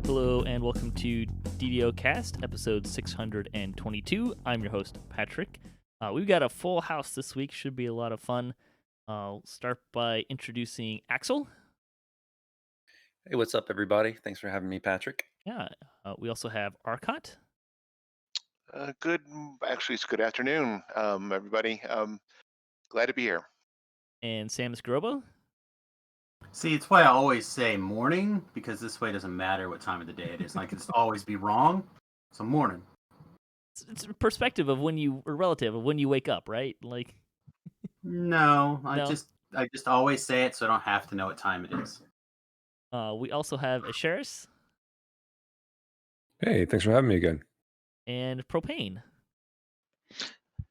Hello and welcome to DDOCast, episode 622. I'm your host, Patrick. We've got a full house this week. Should be a lot of fun. I'll start by introducing Axel. Hey, what's up, everybody? Thanks for having me, Patrick. Yeah. We also have Arkat. Actually, it's good afternoon, everybody. Glad to be here. And Samius Gurobo. See, it's why I always say morning, because this way it doesn't matter what time of the day it is. I can just always be wrong. So morning. It's a perspective of when you, or relative of when you wake up, right? Like, No, I No? just always say it so I don't have to know what time it is. we also have Asheras Hey, thanks for having me again. and Propane.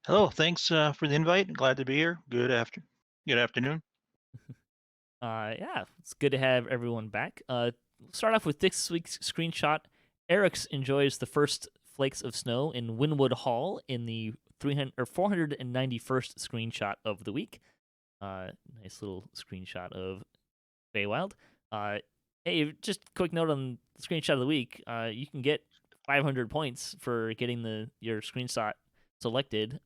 Hello, thanks for the invite. Glad to be here. Good afternoon. Yeah, it's good to have everyone back. Start off with this week's screenshot. Eric's enjoys the first flakes of snow in Winwood Hall in the 491st screenshot of the week. Nice little screenshot of Feywild. Hey, just quick note on the screenshot of the week. You can get 500 points for getting your screenshot selected.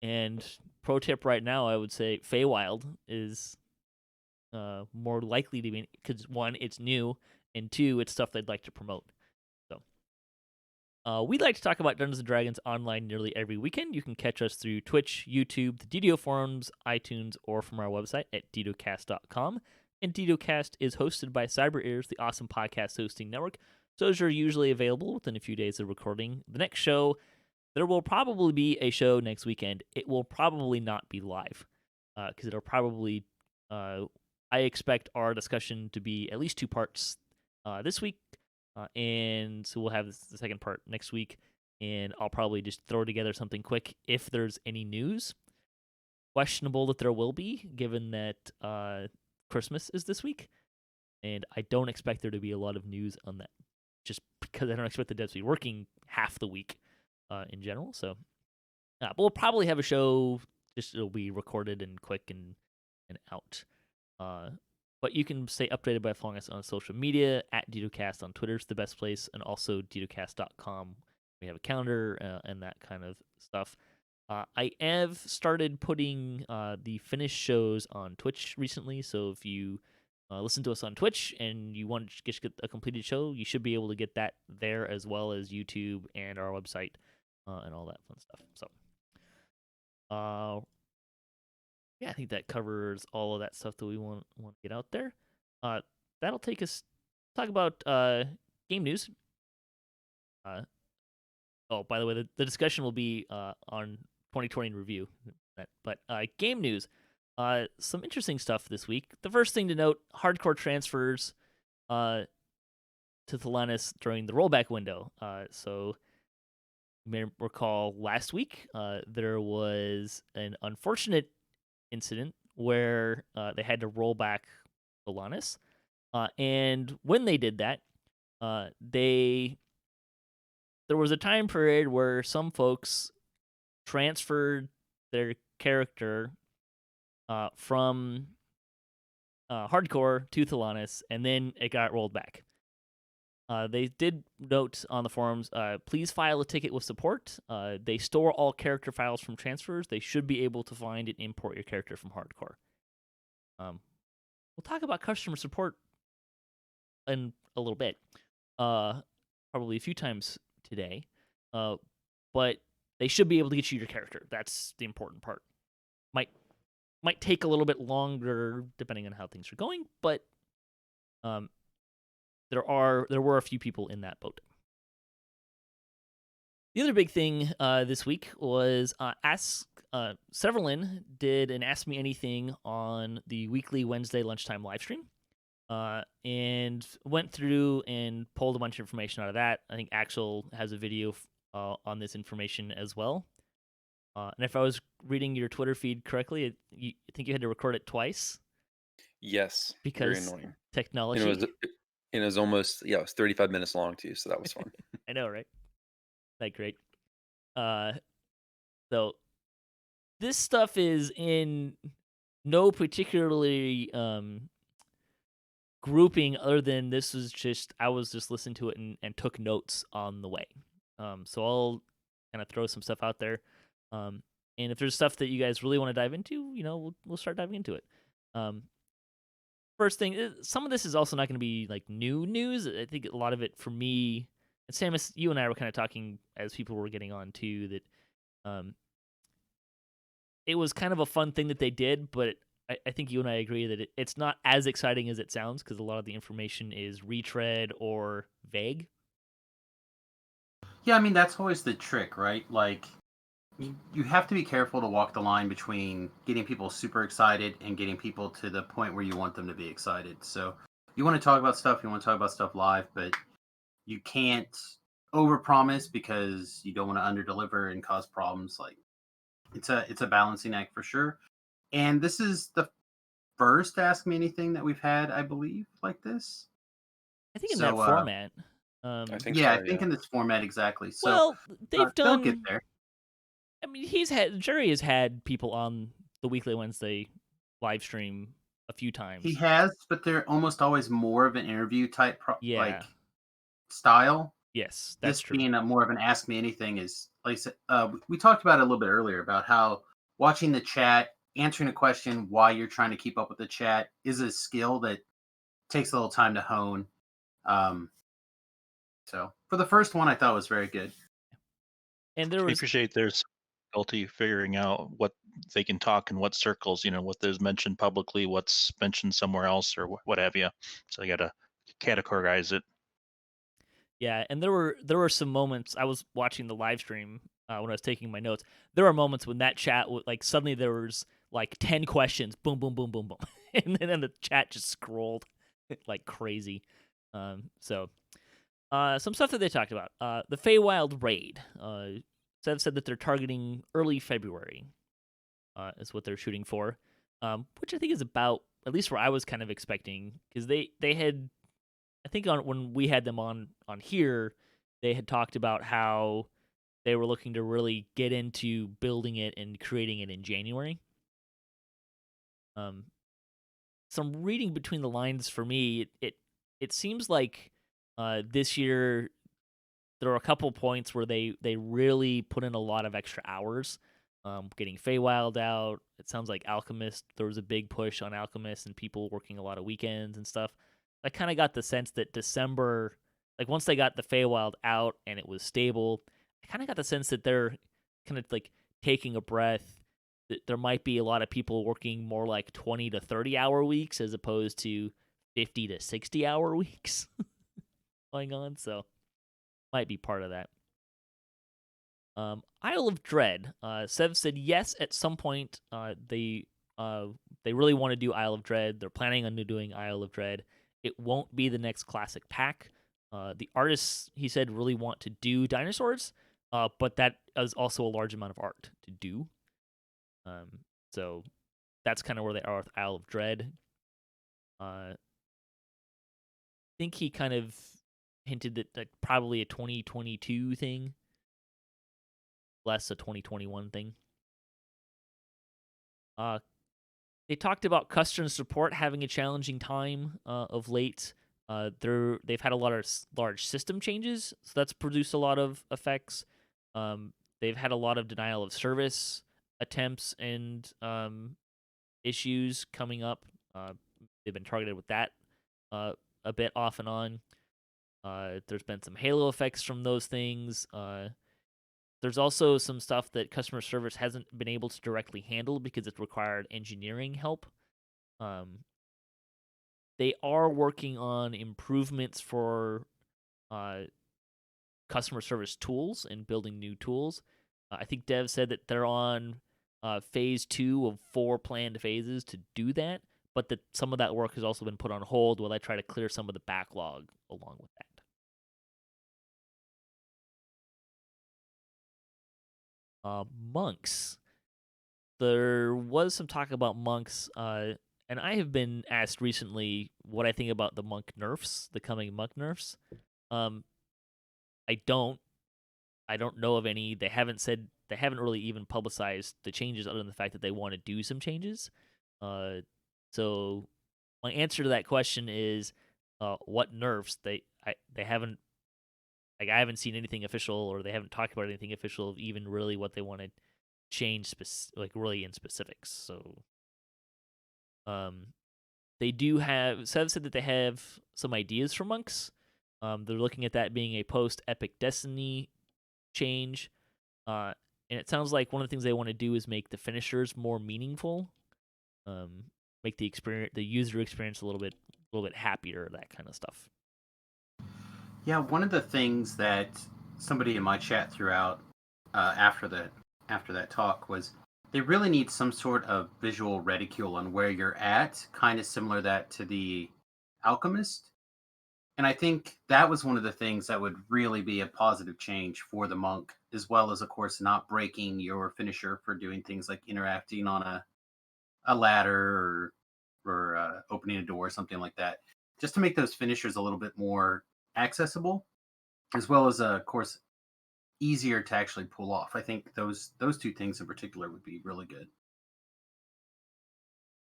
And pro tip right now, I would say Feywild is more likely to be, because one, it's new, and two, it's stuff they'd like to promote. So, we'd like to talk about Dungeons & Dragons online nearly every weekend. You can catch us through Twitch, YouTube, the DDO forums, iTunes, or from our website at DDOCast.com. And DDOCast is hosted by CyberEars, the awesome podcast hosting network. So those are usually available within a few days of recording. The next show, there will probably be a show next weekend. It will probably not be live, because it'll probably... I expect our discussion to be at least two parts this week, and so we'll have the second part next week, and I'll probably just throw together something quick if there's any news. Questionable that there will be, given that Christmas is this week, and I don't expect there to be a lot of news on that, just because I don't expect the devs to be working half the week in general. So, but we'll probably have a show, just it'll be recorded and quick and out. But you can stay updated by following us on social media. At DDOCast on Twitter is the best place, and also DDOCast.com. We have a calendar and that kind of stuff. I have started putting the finished shows on Twitch recently, so if you listen to us on Twitch and you want to get a completed show, you should be able to get that there, as well as YouTube and our website and all that fun stuff. So, yeah, I think that covers all of that stuff that we want to get out there. That'll take us talk about game news. Oh, by the way, the discussion will be on 2020 in review. But game news, some interesting stuff this week. The first thing to note: hardcore transfers to Thelanis during the rollback window. So you may recall last week there was an unfortunate incident where they had to roll back Thelanis, and when they did that, there was a time period where some folks transferred their character from hardcore to Thelanis, and then it got rolled back. They did note on the forums, please file a ticket with support. They store all character files from transfers. They should be able to find and import your character from hardcore. We'll talk about customer support in a little bit, probably a few times today, but they should be able to get you your character. That's the important part. Might take a little bit longer depending on how things are going, but there were a few people in that boat. The other big thing this week was Severlin did an Ask Me Anything on the weekly Wednesday lunchtime livestream, and went through and pulled a bunch of information out of that. I think Axel has a video on this information as well. And if I was reading your Twitter feed correctly, I think you had to record it twice. Yes, because very annoying. Technology. And it was almost, it was 35 minutes long too, so that was fun. I know, right? Like, great. So this stuff is in no particularly grouping other than this was just I was just listening to it and took notes on the way. So I'll kind of throw some stuff out there. And if there's stuff that you guys really want to dive into, we'll start diving into it. First thing, some of this is also not going to be like new news. I think a lot of it for me, and Samus, you and I were kind of talking as people were getting on too, that it was kind of a fun thing that they did, but I think you and I agree that it's not as exciting as it sounds because a lot of the information is retread or vague. Yeah, I mean, that's always the trick, right? Like, you have to be careful to walk the line between getting people super excited and getting people to the point where you want them to be excited. So you want to talk about stuff, you want to talk about stuff live, but you can't overpromise because you don't want to underdeliver and cause problems. Like, it's a balancing act for sure. And this is the first Ask Me Anything that we've had, I believe, like this. I think in So, that format. I think Yeah, so, I think yeah. in this format exactly. So Well, they've they'll get done. there. I mean, Jerry has had people on the Weekly Wednesday live stream a few times. He has, but they're almost always more of an interview type Yeah. style. Yes, that's This true. being more of an Ask Me Anything is, like I said, we talked about it a little bit earlier about how watching the chat, answering a question while you're trying to keep up with the chat is a skill that takes a little time to hone. So for the first one, I thought it was very good. And there I was appreciate there's difficulty figuring out what they can talk in what circles, what is mentioned publicly, what's mentioned somewhere else, or what have you. So you got to categorize it. Yeah, and there were some moments I was watching the live stream when I was taking my notes. There were moments when that chat like suddenly there was like 10 questions, boom, boom, boom, boom, boom, and then the chat just scrolled like crazy. So some stuff that they talked about. The Feywild raid. Sev said that they're targeting early February. Is what they're shooting for, which I think is about at least where I was kind of expecting because they had. I think when we had them on here, they had talked about how they were looking to really get into building it and creating it in January. Some reading between the lines for me, it seems like this year there were a couple points where they really put in a lot of extra hours, getting Feywild out. It sounds like Alchemist. There was a big push on Alchemist and people working a lot of weekends and stuff. I kind of got the sense that December, like once they got the Feywild out and it was stable, I kind of got the sense that they're kind of like taking a breath. That there might be a lot of people working more like 20 to 30 hour weeks as opposed to 50 to 60 hour weeks going on. So might be part of that. Isle of Dread. Sev said yes at some point. They really want to do Isle of Dread. They're planning on doing Isle of Dread. It won't be the next classic pack. The artists, he said, really want to do dinosaurs, but that is also a large amount of art to do. So that's kind of where they are with Isle of Dread. I think he kind of hinted that like probably a 2022 thing, less a 2021 thing. They talked about customer support having a challenging time of late. They've had a lot of large system changes, so that's produced a lot of effects. They've had a lot of denial of service attempts and issues coming up. They've been targeted with that a bit off and on. There's been some halo effects from those things. There's also some stuff that customer service hasn't been able to directly handle because it's required engineering help. They are working on improvements for customer service tools and building new tools. I think Dev said that they're on phase 2 of 4 planned phases to do that, but that some of that work has also been put on hold while they try to clear some of the backlog along with that. Monks. There was some talk about monks, and I have been asked recently what I think about the monk nerfs, the coming monk nerfs. I don't know of any. They haven't really even publicized the changes other than the fact that they want to do some changes. So my answer to that question is, what nerfs they haven't, like, I haven't seen anything official, or they haven't talked about anything official of even really what they want to change, like really in specifics. So, they do have. Sev said that they have some ideas for monks. They're looking at that being a post-epic Destiny change, and it sounds like one of the things they want to do is make the finishers more meaningful, make the user experience a little bit happier, that kind of stuff. Yeah, one of the things that somebody in my chat threw out after that talk was they really need some sort of visual reticule on where you're at, kind of similar that to the Alchemist. And I think that was one of the things that would really be a positive change for the monk, as well as, of course, not breaking your finisher for doing things like interacting on a ladder or opening a door or something like that, just to make those finishers a little bit more accessible, as well as, of course, easier to actually pull off. I think those two things in particular would be really good.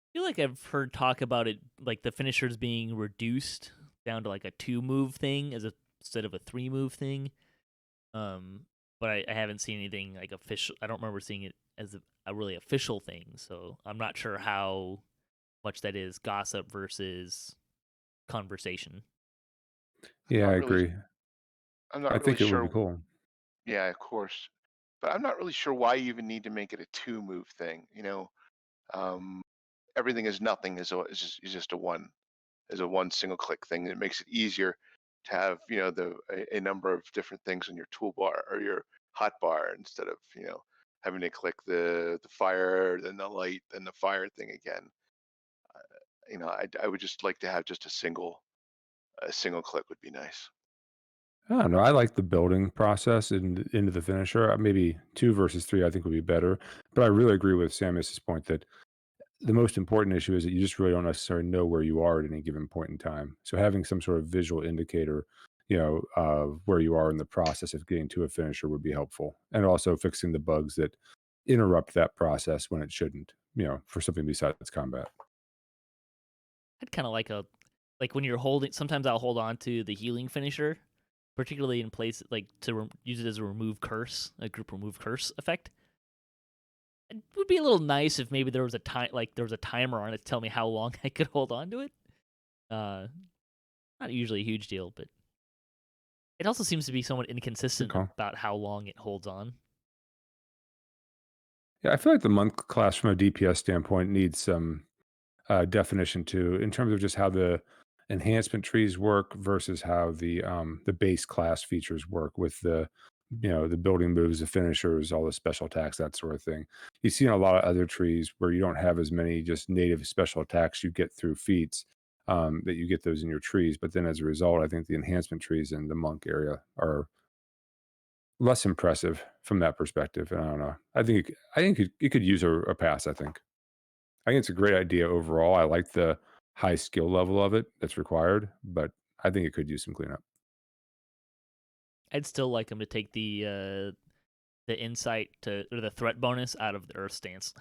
I feel like I've heard talk about it, like the finishers being reduced down to like a 2-move thing instead of a 3-move thing. But I haven't seen anything like official. I don't remember seeing it as a really official thing, so I'm not sure how much that is gossip versus conversation. Yeah, I Not really. agree. I'm not I really think it would be sure. cool. Yeah, of course. But I'm not really sure why you even need to make it a two-move thing. Um, everything is nothing is just a one single click thing. It makes it easier to have a number of different things in your toolbar or your hotbar instead of having to click the fire, then the light, then the fire thing again. I would just like to have just a single click would be nice. I don't know. I like the building process into the finisher. Maybe 2 versus 3, I think would be better. But I really agree with Samus's point that the most important issue is that you just really don't necessarily know where you are at any given point in time. So having some sort of visual indicator, of where you are in the process of getting to a finisher would be helpful. And also fixing the bugs that interrupt that process when it shouldn't, for something besides combat. I'd kind of like when you're holding. Sometimes I'll hold on to the healing finisher, particularly in place like to use it as a group remove curse effect. It would be a little nice if maybe there was a timer on it to tell me how long I could hold on to it. Not usually a huge deal, but it also seems to be somewhat inconsistent Okay. about how long it holds on. Yeah, I feel like the monk class from a DPS standpoint needs some definition too, in terms of just how the enhancement trees work versus how the base class features work with the building moves, the finishers, all the special attacks, that sort of thing. You see in a lot of other trees where you don't have as many just native special attacks you get through feats, that you get those in your trees. But then as a result, I think the enhancement trees in the monk area are less impressive from that perspective. And I don't know. I think it could use a pass. I think it's a great idea overall. I like the high skill level of it that's required, but I think it could use some cleanup. I'd still like them to take the insight or the threat bonus out of the Earth stance,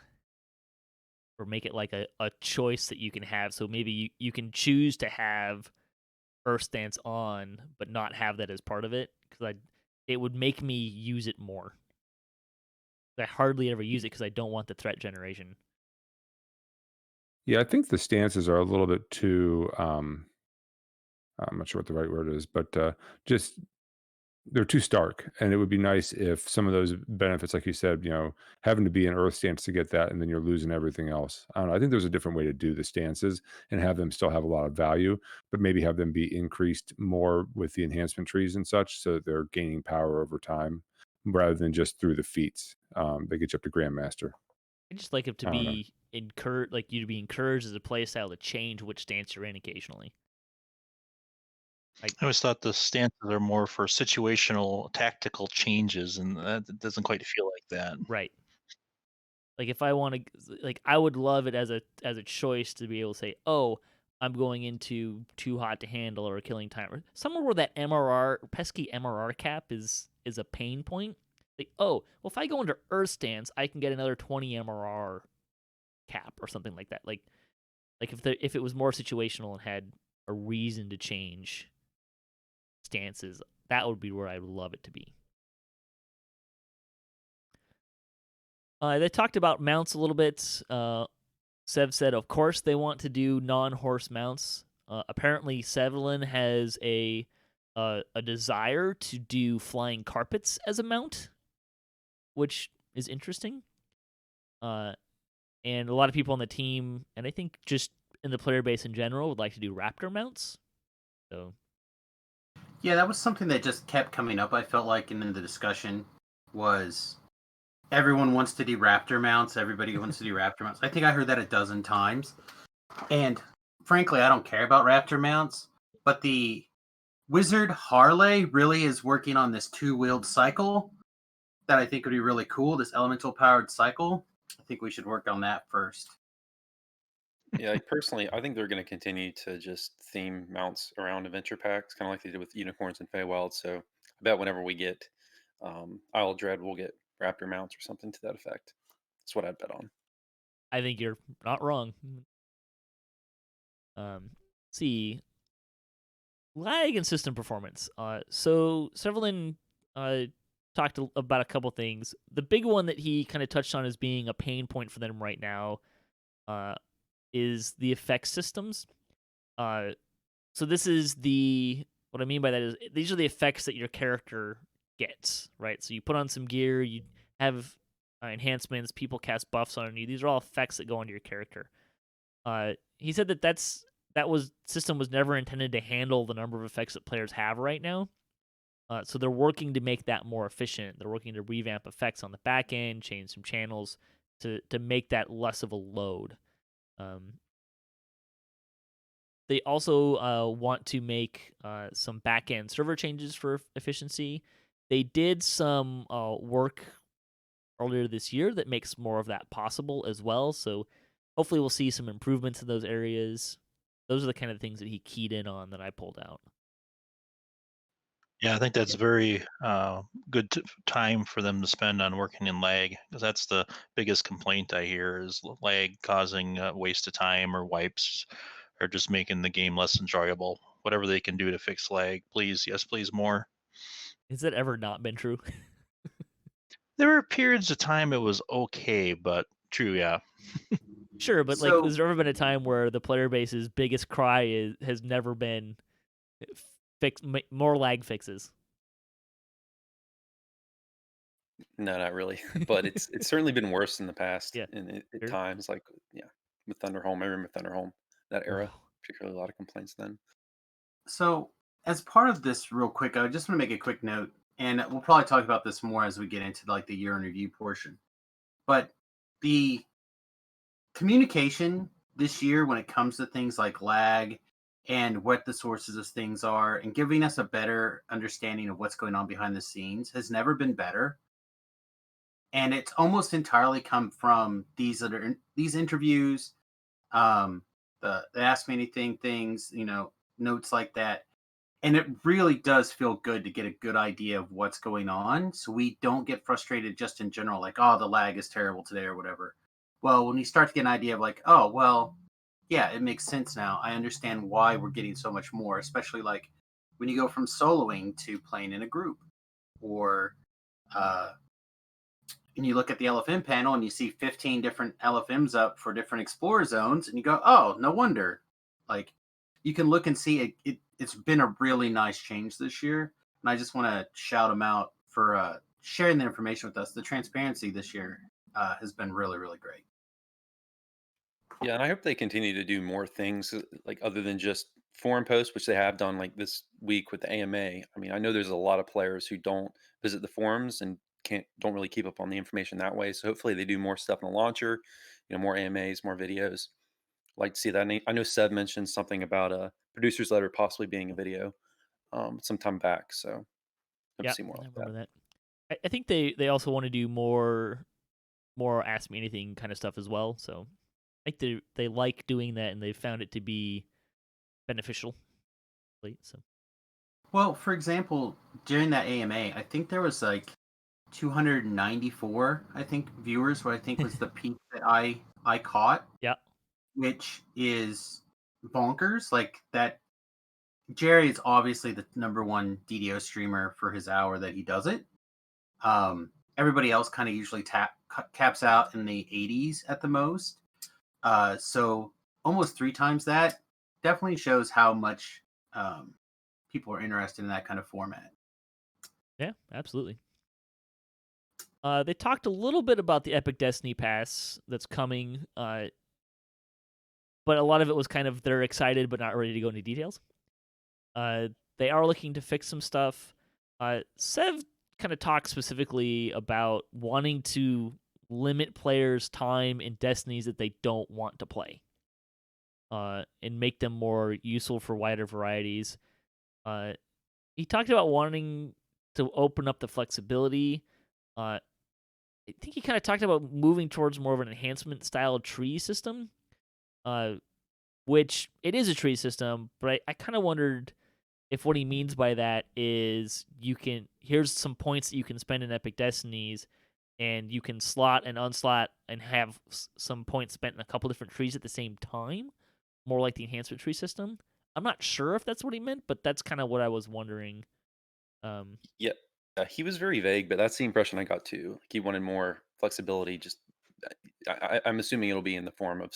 or make it like a choice that you can have. So maybe you can choose to have Earth stance on, but not have that as part of it, because it would make me use it more. I hardly ever use it because I don't want the threat generation. Yeah, I think the stances are a little bit too. I'm not sure what the right word is, but just they're too stark. And it would be nice if some of those benefits, like you said, having to be an Earth stance to get that, and then you're losing everything else. I don't know. I think there's a different way to do the stances and have them still have a lot of value, but maybe have them be increased more with the enhancement trees and such, so that they're gaining power over time rather than just through the feats. They get you up to Grandmaster. I just like it to I don't know. be encouraged, like you to be encouraged as a playstyle to change which stance you're in occasionally. I always thought the stances are more for situational, tactical changes, and that doesn't quite feel like that. Right. Like if I want to, like I would love it as a choice to be able to say, oh, I'm going into too hot to handle or killing time, or somewhere where that pesky MRR cap is a pain point. Like, oh, well, if I go into Earth stance, I can get another 20 MRR cap or something like that. Like Like if it was more situational and had a reason to change stances, that would be where I would love it to be. They talked about mounts a little bit. Sev said, of course, they want to do non-horse mounts. Apparently, Severlin has a desire to do flying carpets as a mount, which is interesting. And a lot of people on the team, and I think just in the player base in general, would like to do raptor mounts. So, Yeah, that was something that just kept coming up. I felt like in the discussion was everyone wants to do raptor mounts. Everybody wants to do raptor mounts. I think I heard that a dozen times. And frankly, I don't care about raptor mounts. But the Wizard Harley really is working on this two-wheeled cycle that I think would be really cool. This elemental-powered cycle. I think we should work on that first. Yeah, like personally, I think they're going to continue to just theme mounts around adventure packs, kind of like they did with unicorns and Feywild. So I bet whenever we get Isle of Dread, we'll get raptor mounts or something to that effect. That's what I'd bet on. I think you're not wrong. See, lag and system performance. So Severlin talked about a couple things. The big one that he kind of touched on as being a pain point for them right now is the effect systems. So this is what I mean by that is these are the effects that your character gets, right? So you put on some gear, you have enhancements, people cast buffs on you. These are all effects that go onto your character. He said that system was never intended to handle the number of effects that players have right now. So they're working to make that more efficient. They're working to revamp effects on the back end, change some channels to make that less of a load. They also want to make some back-end server changes for efficiency. They did some work earlier this year that makes more of that possible as well. So hopefully we'll see some improvements in those areas. Those are the kind of things that he keyed in on that I pulled out. Yeah, I think that's very good time for them to spend on working in lag, because that's the biggest complaint I hear is lag causing waste of time or wipes, or just making the game less enjoyable. Whatever they can do to fix lag, please, yes, please, more. Has that ever not been true? There were periods of time it was okay, but true, yeah. Sure, but So- has there ever been a time where the player base's biggest cry has never been more lag fixes? No, not really. But it's certainly been worse in the past. Yeah, And at sure. times, like with Thunderhome, I remember Thunderhome that era, Oh. particularly a lot of complaints then. So, as part of this, real quick, I just want to make a quick note, and we'll probably talk about this more as we get into like the year in review portion. But the communication this year, when it comes to things like lag and what the sources of things are, and giving us a better understanding of what's going on behind the scenes, has never been better. And it's almost entirely come from these interviews, the Ask Me Anything things, notes like that. And it really does feel good to get a good idea of what's going on, so we don't get frustrated just in general, like, oh, the lag is terrible today or whatever. Well, when you start to get an idea of like, oh, well, yeah, it makes sense now. I understand why we're getting so much more, especially like when you go from soloing to playing in a group, or and you look at the LFM panel and you see 15 different LFMs up for different explorer zones, and you go, oh, no wonder. Like, you can look and see it's been a really nice change this year. And I just want to shout them out for sharing the information with us. The transparency this year has been really, really great. Yeah, and I hope they continue to do more things like other than just forum posts, which they have done like this week with the AMA. I mean, I know there's a lot of players who don't visit the forums and don't really keep up on the information that way. So hopefully they do more stuff in the launcher, more AMAs, more videos. Like to see that. And I know Seb mentioned something about a producer's letter possibly being a video some time back. So hope Yeah, to see more I like that. remember that. I think they also want to do more Ask Me Anything kind of stuff as well. So I think they like doing that, and they found it to be beneficial. So, Well, for example, during that AMA, I think there was like 294, viewers, what I think was the peak that I caught. yeah. which is bonkers. Like that, Jerry is obviously the #1 DDO streamer for his hour that he does it. Everybody else kind of usually caps out in the 80s at the most. So almost 3 times that definitely shows how much people are interested in that kind of format. Yeah, absolutely. They talked a little bit about the Epic Destiny Pass that's coming, but a lot of it was kind of they're excited but not ready to go into details. They are looking to fix some stuff. Sev kind of talked specifically about wanting to limit players' time in Destinies that they don't want to play, and make them more useful for wider varieties. He talked about wanting to open up the flexibility. I think he kind of talked about moving towards more of an enhancement style tree system, which it is a tree system, but I kind of wondered if what he means by that is here's some points that you can spend in Epic Destinies, and you can slot and unslot and have some points spent in a couple different trees at the same time, more like the enhancement tree system. I'm not sure if that's what he meant, but that's kind of what I was wondering. Yeah, he was very vague, but that's the impression I got too. Like he wanted more flexibility. Just, I'm assuming it'll be in the form of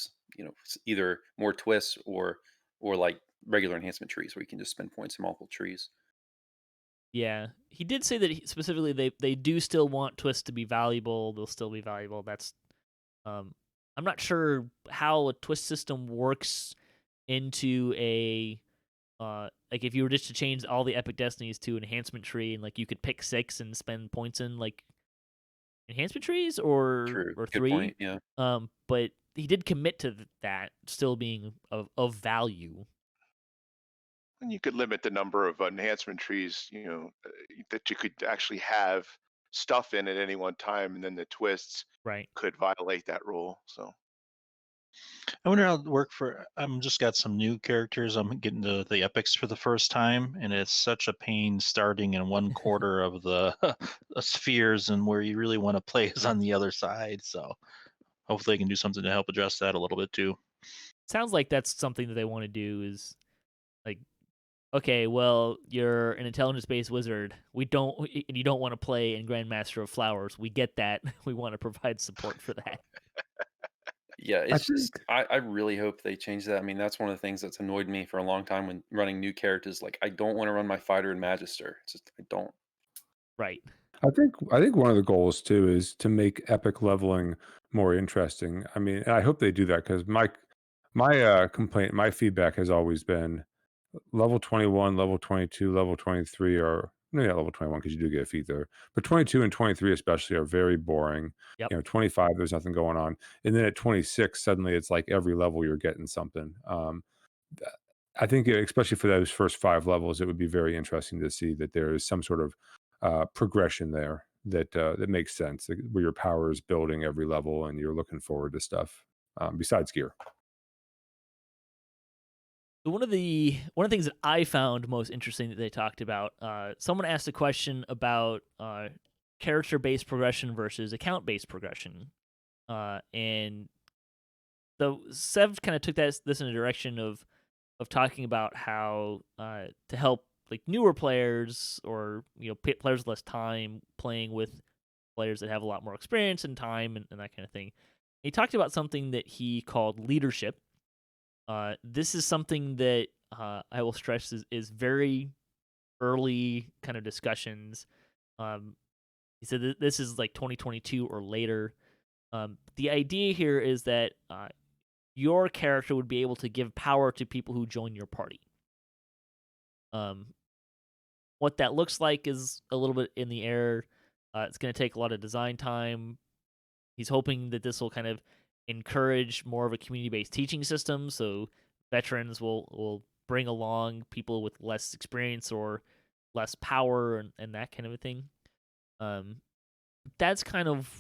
either more twists or like regular enhancement trees where you can just spend points in multiple trees. Yeah, he did say that specifically they do still want twists to be valuable. They'll still be valuable. That's I'm not sure how a twist system works into a like if you were just to change all the Epic Destinies to enhancement tree and like you could pick 6 and spend points in like enhancement trees or True. Good 3. point. Yeah. But he did commit to that still being of value. And you could limit the number of enhancement trees, that you could actually have stuff in at any one time, and then the twists Right. could violate that rule. So I wonder how it work for. I'm just got some new characters. I'm getting to the epics for the first time, and it's such a pain starting in one quarter of the spheres, and where you really want to play is on the other side. So hopefully, they can do something to help address that a little bit too. Sounds like that's something that they want to do is like, okay, well, you're an intelligence-based wizard. You don't want to play in Grandmaster of Flowers. We get that. We want to provide support for that. Yeah, I it's just think I really hope they change that. I mean, that's one of the things that's annoyed me for a long time when running new characters. Like, I don't want to run my fighter and magister. It's just I don't. Right. I think one of the goals too is to make epic leveling more interesting. I mean, and I hope they do that because my complaint, my feedback has always been level 21, level 22, level 23 are no, yeah, level 21 because you do get a feat there, but 22 and 23 especially are very boring. Yep. 25 there's nothing going on, and then at 26 suddenly it's like every level you're getting something. I think especially for those first 5 levels, it would be very interesting to see that there is some sort of progression there that makes sense, like, where your power is building every level and you're looking forward to stuff besides gear. One of the things that I found most interesting that they talked about, someone asked a question about character-based progression versus account-based progression, and the Sev kind of took this in a direction of talking about how to help like newer players or players with less time playing with players that have a lot more experience and time and that kind of thing. He talked about something that he called leadership. This is something that I will stress is very early kind of discussions. He said that this is like 2022 or later. The idea here is that your character would be able to give power to people who join your party. What that looks like is a little bit in the air. It's going to take a lot of design time. He's hoping that this will kind of encourage more of a community-based teaching system, so veterans will bring along people with less experience or less power and that kind of a thing. That's kind of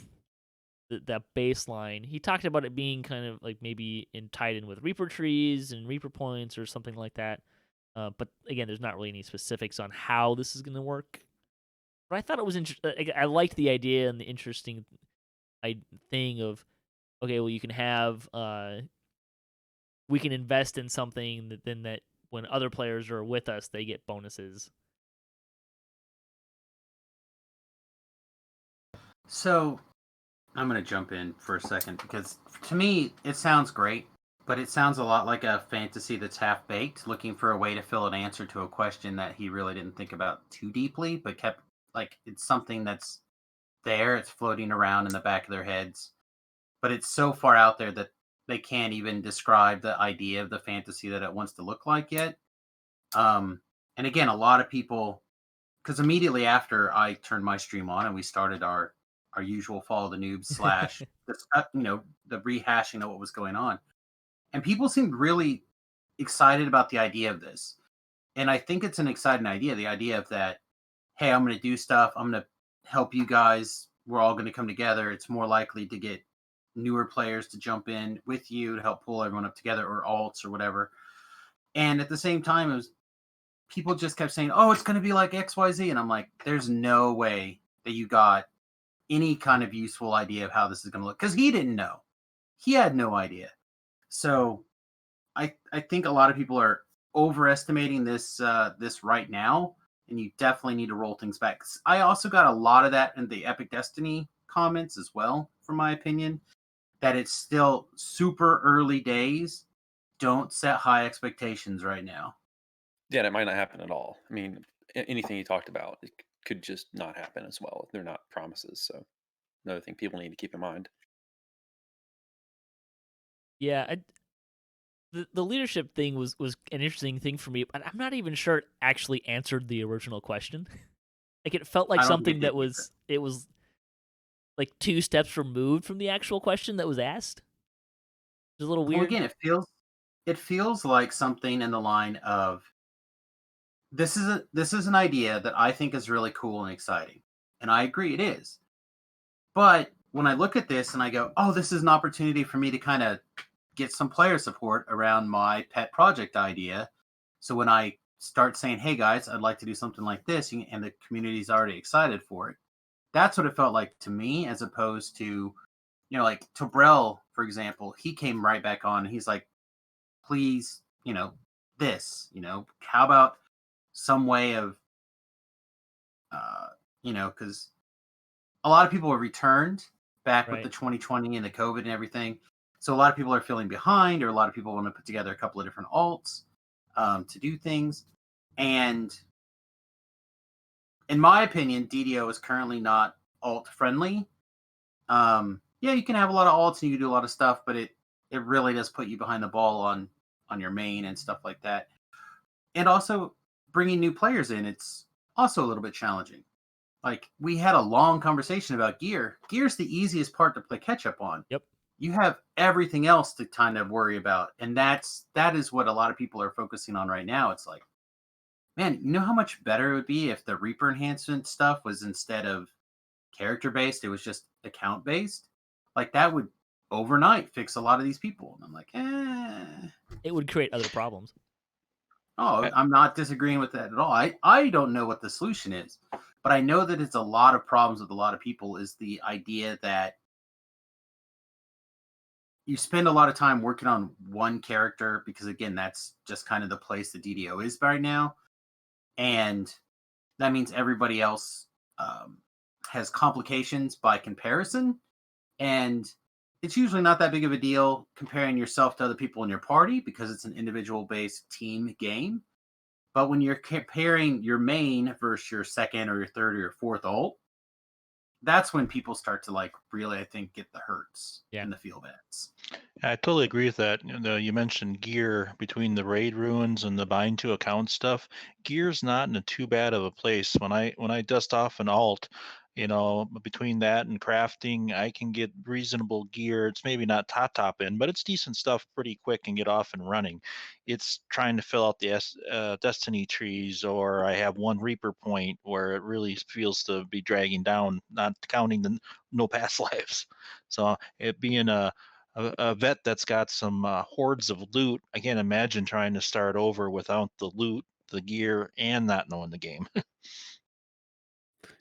that baseline. He talked about it being kind of like maybe tied in with Reaper trees and Reaper points or something like that. But again, there's not really any specifics on how this is going to work. But I thought it was interesting. I liked the idea and the interesting thing of, okay, well, you can have we can invest in something that when other players are with us, they get bonuses. So I'm going to jump in for a second because to me, it sounds great, but it sounds a lot like a fantasy that's half baked, looking for a way to fill an answer to a question that he really didn't think about too deeply, but kept like it's something that's there, it's floating around in the back of their heads, but it's so far out there that they can't even describe the idea of the fantasy that it wants to look like yet. And again, a lot of people, because immediately after I turned my stream on and we started our usual follow the noobs slash the rehashing of what was going on, and people seemed really excited about the idea of this. And I think it's an exciting idea, the idea of that, hey, I'm going to do stuff, I'm going to help you guys, we're all going to come together. It's more likely to get newer players to jump in with you to help pull everyone up together, or alts or whatever. And at the same time, it was people just kept saying, oh, it's going to be like XYZ. And I'm like, there's no way that you got any kind of useful idea of how this is going to look, because he didn't know. He had no idea. So I think a lot of people are overestimating this this right now, and you definitely need to roll things back. I also got a lot of that in the Epic Destiny comments as well, from my opinion, that it's still super early days. Don't set high expectations right now. Yeah, and it might not happen at all. I mean, anything you talked about, it could just not happen as well. They're not promises. So another thing people need to keep in mind. Yeah, the leadership thing was an interesting thing for me, but I'm not even sure it actually answered the original question. Like, it felt like something that was like 2 steps removed from the actual question that was asked. It's a little weird. Well, again, it feels like something in the line of, this is an idea that I think is really cool and exciting, and I agree it is. But when I look at this and I go, oh, this is an opportunity for me to kind of get some player support around my pet project idea. So when I start saying, hey guys, I'd like to do something like this, and the community's already excited for it, that's what it felt like to me, as opposed to, like Tobrell, for example, he came right back on and he's like, please, this, how about some way of, because a lot of people were returned back with the 2020 and the COVID and everything. So a lot of people are feeling behind, or a lot of people want to put together a couple of different alts to do things. And in my opinion, DDO is currently not alt friendly. Yeah, you can have a lot of alts and you can do a lot of stuff, but it really does put you behind the ball on your main and stuff like that. And also bringing new players in, it's also a little bit challenging. Like, we had a long conversation about gear. Gear's the easiest part to play catch up on. Yep. You have everything else to kind of worry about. And that is what a lot of people are focusing on right now. It's like, man, you know how much better it would be if the Reaper enhancement stuff was, instead of character based, it was just account based? Like, that would overnight fix a lot of these people. And I'm like, It would create other problems. Oh, I'm not disagreeing with that at all. I don't know what the solution is, but I know that it's a lot of problems with a lot of people, is the idea that you spend a lot of time working on one character, because again, that's just kind of the place the DDO is right now. And that means everybody else has complications by comparison. And it's usually not that big of a deal comparing yourself to other people in your party, because it's an individual-based team game. But when you're comparing your main versus your second or your third or your fourth ult, that's when people start to really, I think, get the hurts and the feel bads. I totally agree with that. You mentioned gear between the raid ruins and the bind to account stuff. Gear's not in a too bad of a place. When I dust off an alt, between that and crafting, I can get reasonable gear. It's maybe not top end, but it's decent stuff pretty quick and get off and running. It's trying to fill out the destiny trees, or I have one Reaper point where it really feels to be dragging down, not counting the no past lives. So it being a vet that's got some hordes of loot, I can't imagine trying to start over without the loot, the gear, and not knowing the game.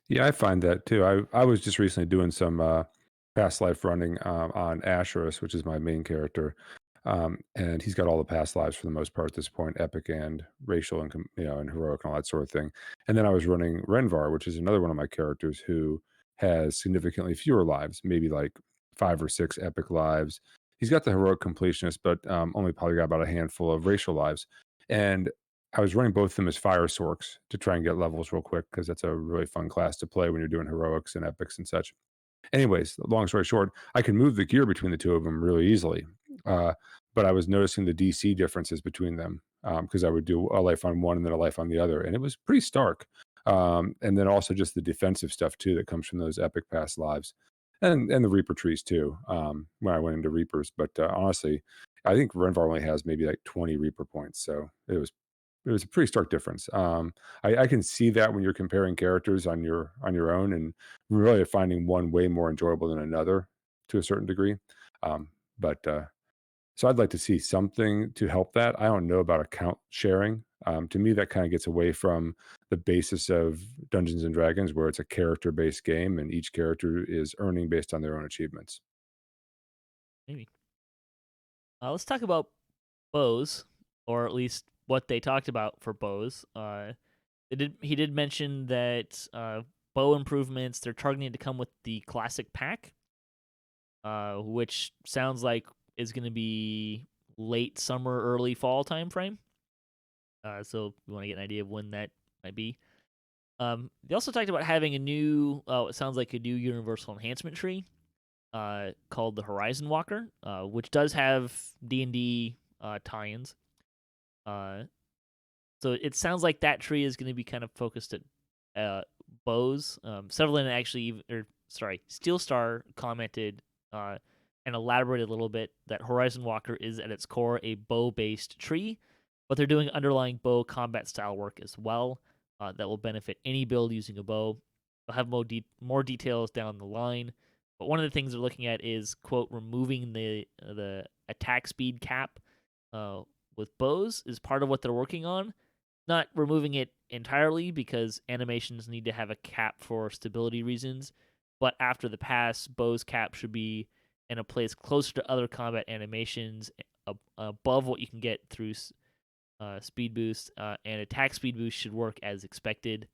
Yeah, I find that too. I was just recently doing some past life running on Asheras, which is my main character. And he's got all the past lives for the most part at this point, epic and racial and and heroic and all that sort of thing. And then I was running Renvar, which is another one of my characters who has significantly fewer lives, maybe like 5 or 6 epic lives. He's got the heroic completionist, but only probably got about a handful of racial lives. And I was running both of them as fire sorks to try and get levels real quick because that's a really fun class to play when you're doing heroics and epics and such. Anyways, long story short, I can move the gear between the two of them really easily. Uh, but I was noticing the DC differences between them because I would do a life on one and then a life on the other, and it was pretty stark. And then also just the defensive stuff too that comes from those epic past lives, and the Reaper trees too. When I went into Reapers, but honestly, I think Renvar only has maybe like 20 Reaper points, so it was a pretty stark difference. I can see that when you're comparing characters on your own, and really finding one way more enjoyable than another to a certain degree. But so I'd like to see something to help that. I don't know about account sharing. To me, that kind of gets away from the basis of Dungeons and Dragons, where it's a character-based game, and each character is earning based on their own achievements. Maybe. Let's talk about bows, or at least what they talked about for bows. He did mention that bow improvements, they're targeting to come with the classic pack, which sounds like is going to be late summer, early fall time frame. So we want to get an idea of when that might be. They also talked about having a new, it sounds like a new universal enhancement tree called the Horizon Walker, which does have D&D tie-ins. So it sounds like that tree is going to be kind of focused at bows. Severlin actually, Steel Star commented and elaborated a little bit that Horizon Walker is at its core a bow-based tree, but they're doing underlying bow combat style work as well that will benefit any build using a bow. They'll have more details down the line, but one of the things they're looking at is, quote, removing the attack speed cap with bows is part of what they're working on. Not removing it entirely because animations need to have a cap for stability reasons, but after the pass, bows cap should be in a place closer to other combat animations, above what you can get through speed boost, and attack speed boost should work as expected.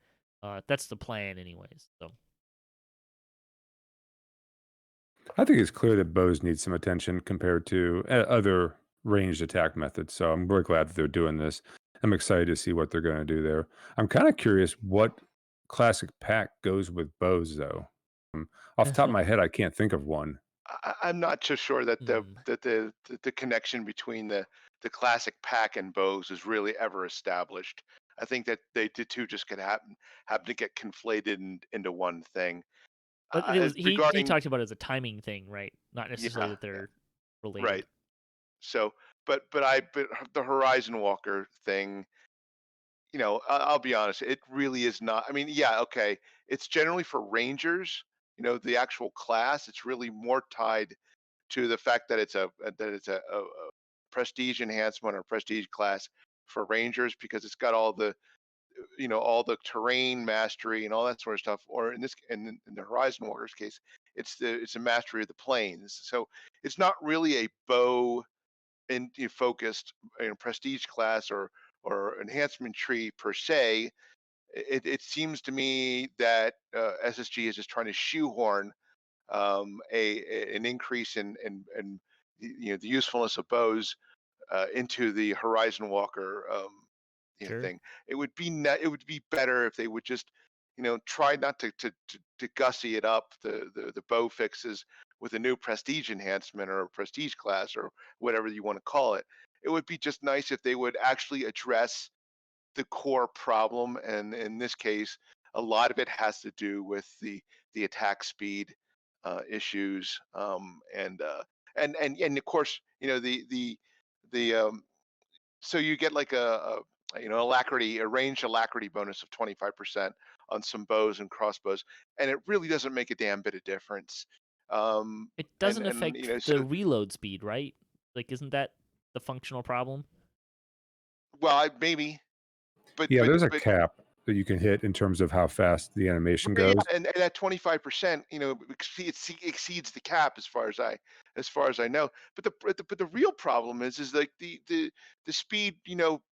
That's the plan, anyways. So I think it's clear that bows need some attention compared to other ranged attack methods. So I'm really glad that they're doing this. I'm excited to see what they're going to do there. I'm kind of curious what classic pack goes with bows, though. Off the top of my head, I can't think of one. I'm not so sure that the Hmm. that the connection between the classic pack and bows is really ever established. I think that the two just could happen to get conflated into one thing. But it was he Regarding talked about it as a timing thing, right? Not necessarily yeah, that they're right. related. So, but the Horizon Walker thing, I'll be honest, it really is not. I mean, yeah, okay, it's generally for Rangers. The actual class. It's really more tied to the fact that it's a prestige enhancement or prestige class for Rangers because it's got all the terrain mastery and all that sort of stuff. Or in the Horizon Walker's case, it's a mastery of the planes. So it's not really a bow and focused prestige class or enhancement tree per se. It seems to me that SSG is just trying to shoehorn an increase in the usefulness of bows into the Horizon Walker Sure. thing. It would be better if they would just try not to gussy it up the bow fixes with a new prestige enhancement or a prestige class or whatever you want to call it. It would be just nice if they would actually address the core problem, and in this case, a lot of it has to do with the attack speed issues, and of course, the so you get like a range alacrity bonus of 25% on some bows and crossbows, and it really doesn't make a damn bit of difference. It And doesn't affect so the reload speed, right? Like, isn't that the functional problem? well, maybe, but Yeah, but there's a but cap. that you can hit in terms of how fast the animation Yeah, goes. and that 25%, exceeds the cap as far as I know. But the real problem is like the speed,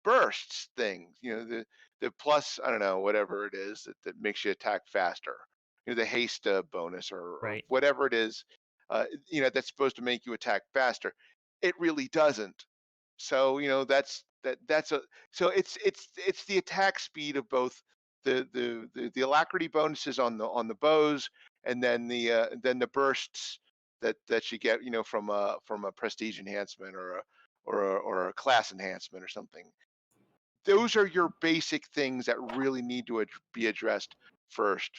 bursts thing. The plus, I don't know, whatever it is that makes you attack faster. The haste bonus or Right. whatever it is, that's supposed to make you attack faster. It really doesn't. So that's a so it's the attack speed of both the alacrity bonuses on the bows, and then the bursts that you get, from a prestige enhancement or a class enhancement or something. Those are your basic things that really need to be addressed first.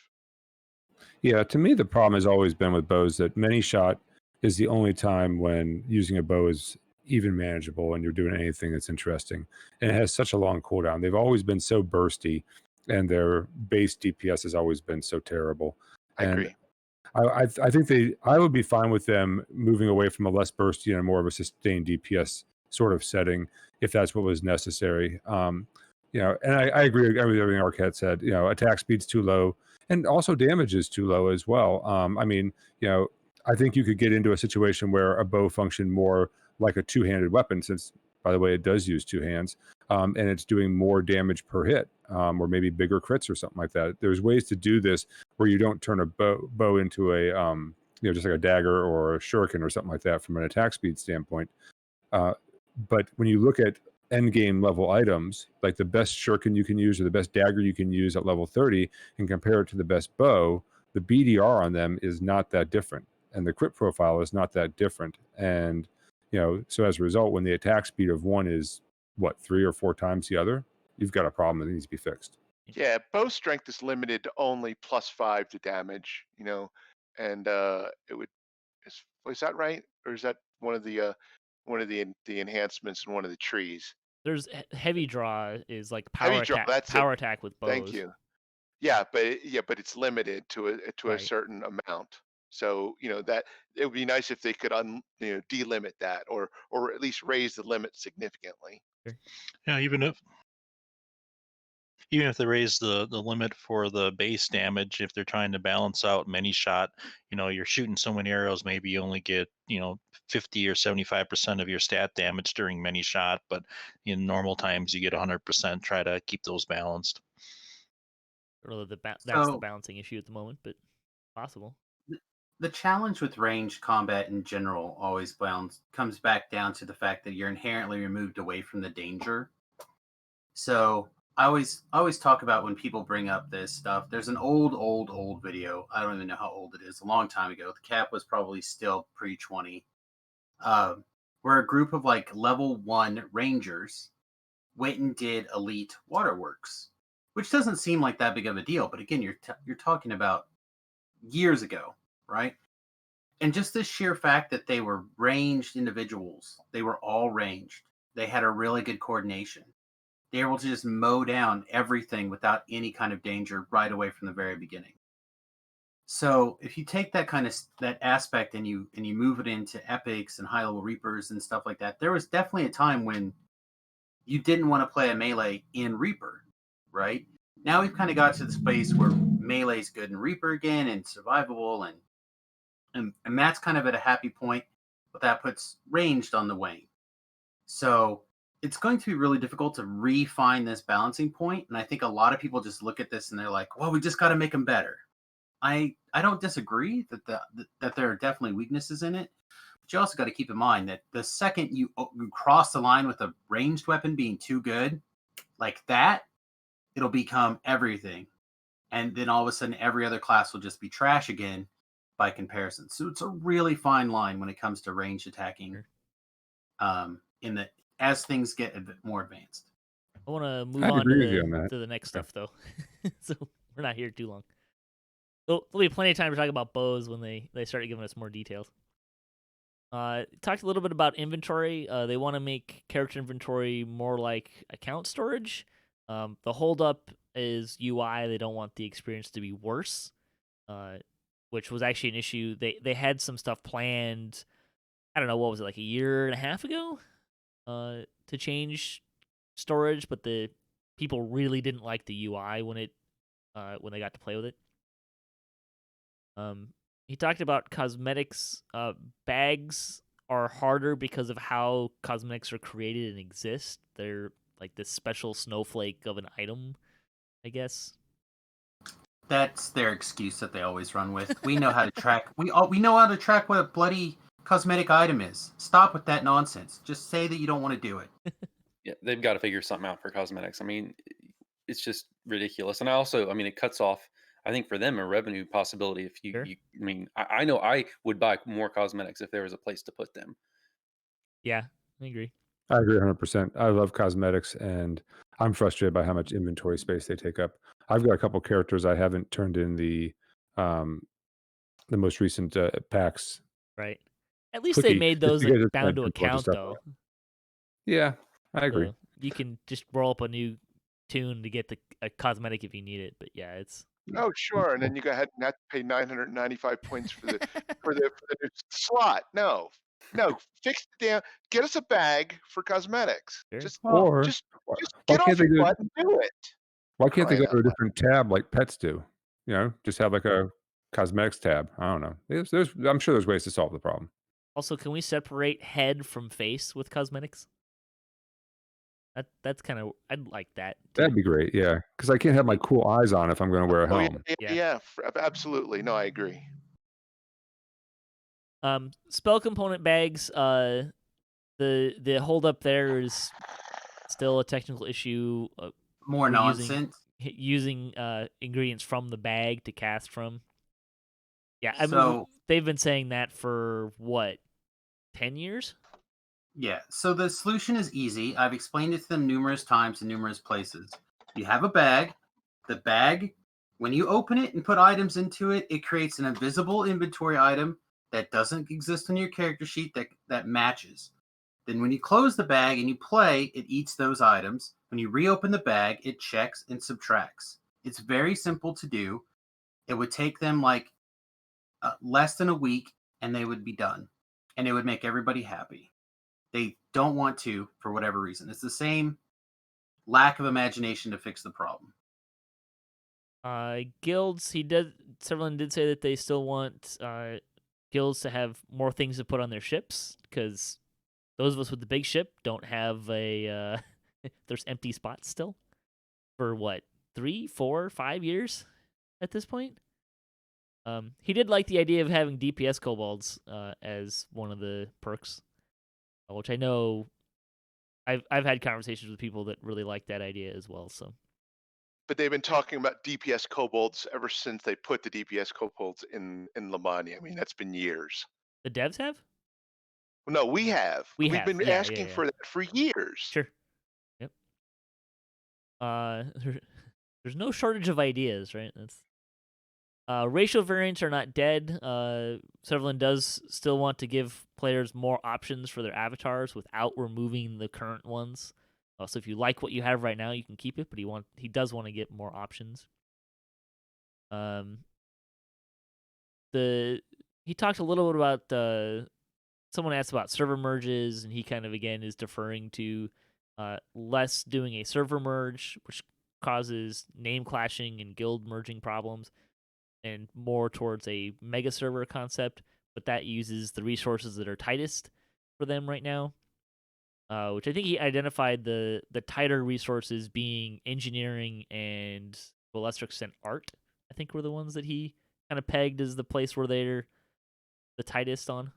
Yeah, to me, the problem has always been with bows that many shot is the only time when using a bow is even manageable and you're doing anything that's interesting. And it has such a long cooldown. They've always been so bursty, and their base DPS has always been so terrible. I And agree. I think I would be fine with them moving away from a less bursty and more of a sustained DPS sort of setting if that's what was necessary. And I agree with everything Arkat said. Attack speed's too low, and also damage is too low as well. I think you could get into a situation where a bow functioned more like a two-handed weapon, since, by the way, it does use two hands, and it's doing more damage per hit, or maybe bigger crits or something like that. There's ways to do this where you don't turn a bow into a just like a dagger or a shuriken or something like that from an attack speed standpoint. Uh, but when you look at end game level items, like the best shuriken you can use or the best dagger you can use at level 30, and compare it to the best bow, the BDR on them is not that different, and the crit profile is not that different. And so as a result, when the attack speed of one is what, 3 or 4 times the other, you've got a problem that needs to be fixed. Yeah, bow strength is limited to only +5 to damage, and it would is that right? Or is that one of the enhancements in one of the trees? There's heavy draw is like Heavy draw, that's it. power attack with Thank bows. you. Yeah, but it's limited to a Right. certain amount. So, that it would be nice if they could delimit that, or at least raise the limit significantly. Sure. Yeah, even if they raise the limit for the base damage, if they're trying to balance out many shot, you're shooting so many arrows, maybe you only get 50 or 75% of your stat damage during many shot, but in normal times you get 100%. Try to keep those balanced. Or that's the So balancing issue at the moment, but possible. the challenge with ranged combat in general always comes back down to the fact that you're inherently removed away from the danger. So I always talk about, when people bring up this stuff, there's an old video. I don't even know how old it is. A long time ago. The cap was probably still pre-20. Where a group of like level 1 rangers went and did elite waterworks, which doesn't seem like that big of a deal. But again, you're talking about years ago, right? And just the sheer fact that they were ranged individuals, they were all ranged. They had a really good coordination. They were able to just mow down everything without any kind of danger right away from the very beginning. So if you take that aspect and you move it into epics and high level reapers and stuff like that, there was definitely a time when you didn't want to play a melee in Reaper, right? Now we've kind of got to the space where melee's good in Reaper again and survivable, and that's kind of at a happy point, but that puts ranged on the wane. So it's going to be really difficult to refine this balancing point, and I think a lot of people just look at this and they're like, well, we just got to make them better. I don't disagree that there are definitely weaknesses in it, but you also got to keep in mind that the second you cross the line with a ranged weapon being too good, like that, it'll become everything, and then all of a sudden every other class will just be trash again by comparison. So it's a really fine line when it comes to ranged attacking. As things get a bit more advanced. I want to move I'd on agree with you on that. to the next stuff though, so we're not here too long. There'll be plenty of time to talk about bows when they start giving us more details. Talked a little bit about inventory. They want to make character inventory more like account storage. The holdup is UI. They don't want the experience to be worse, which was actually an issue. They had some stuff planned. I don't know, what was it, like a year and a half ago, to change storage, but the people really didn't like the UI when they got to play with it. He talked about cosmetics. Bags are harder because of how cosmetics are created and exist. They're like this special snowflake of an item, I guess. That's their excuse that they always run with. We know how to track. We know how to track what a bloody cosmetic item is. Stop with that nonsense. Just say that you don't want to do it. Yeah, they've got to figure something out for cosmetics. I mean, it's just ridiculous. And I mean, it cuts off, I think, for them a revenue possibility. If Sure. I mean, I know I would buy more cosmetics if there was a place to put them. Yeah, I agree. I agree 100%. I love cosmetics, and I'm frustrated by how much inventory space they take up. I've got a couple characters I haven't turned in the most recent packs Right. At least they quickie, made just those because like it's bound had to a bunch of account stuff. though. Yeah, I agree. So you can just roll up a new tune to get a cosmetic if you need it. But yeah, it's Oh, sure. And then you go ahead and have to pay 995 points for the new slot. No, fix the damn. Get us a bag for cosmetics. Sure. Just Or just why just why get can't off they your do butt and do it. why can't they Crying go out to a loud. different tab like pets do? You know, just have like a cosmetics tab. I don't know. There's I'm sure there's ways to solve the problem. Also, can we separate head from face with cosmetics? That's kind of I'd like that too. That'd be great. Yeah, because I can't have my cool eyes on if I'm going to wear a Oh yeah, helm. Yeah. absolutely. No, I agree. Spell component bags. The hold up there is still a technical issue. More We're nonsense. using ingredients from the bag to cast from. Yeah, I mean So they've been saying that for what, 10 years? yeah, so the solution is easy. I've explained it to them numerous times in numerous places. You have a bag. The bag, when you open it and put items into it, it creates an invisible inventory item that doesn't exist on your character sheet that matches. Then when you close the bag and you play, it eats those items. When you reopen the bag, it checks and subtracts. It's very simple to do. It would take them like less than a week and they would be done. And it would make everybody happy. They don't want to for whatever reason. It's the same lack of imagination to fix the problem. Guilds. Severlin did say that they still want guilds to have more things to put on their ships because those of us with the big ship don't have a. There's empty spots still for what, 3, 4, 5 years at this point. He did like the idea of having DPS kobolds as one of the perks, which I know I've had conversations with people that really like that idea as well. So, But they've been talking about DPS kobolds ever since they put the DPS kobolds in Lamani. I mean, that's been years. the devs have. No, we have. We've been yeah, asking yeah. for that for years. Sure. Yep. There's no shortage of ideas, right? That's racial variants are not dead. Severlin does still want to give players more options for their avatars without removing the current ones. So if you like what you have right now, you can keep it, but he does want to get more options. He talked a little bit about someone asked about server merges, and he kind of again is deferring to less doing a server merge, which causes name clashing and guild merging problems, and more towards a mega server concept, but that uses the resources that are tightest for them right now. Which I think he identified the tighter resources being engineering and to a lesser extent art. I think were the ones that he kind of pegged as the place where they're the tightest on.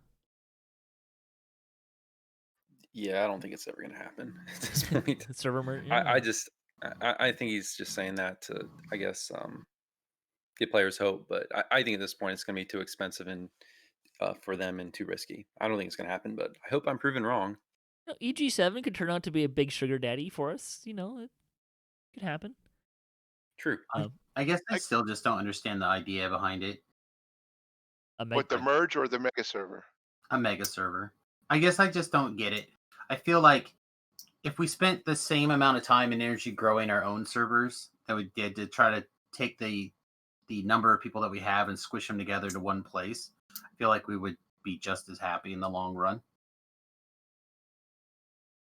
Yeah, I don't think it's ever going to happen at this point. Server merge. I think he's just saying that to, I guess, get players hope. But I think at this point it's going to be too expensive and for them and too risky. I don't think it's going to happen, but I hope I'm proven wrong. EG7 could turn out to be a big sugar daddy for us. You know, it could happen. True. I guess I still just don't understand the idea behind it. What, the merge or the mega server? A mega server. I guess I just don't get it. I feel like if we spent the same amount of time and energy growing our own servers that we did to try to take the number of people that we have and squish them together to one place, I feel like we would be just as happy in the long run.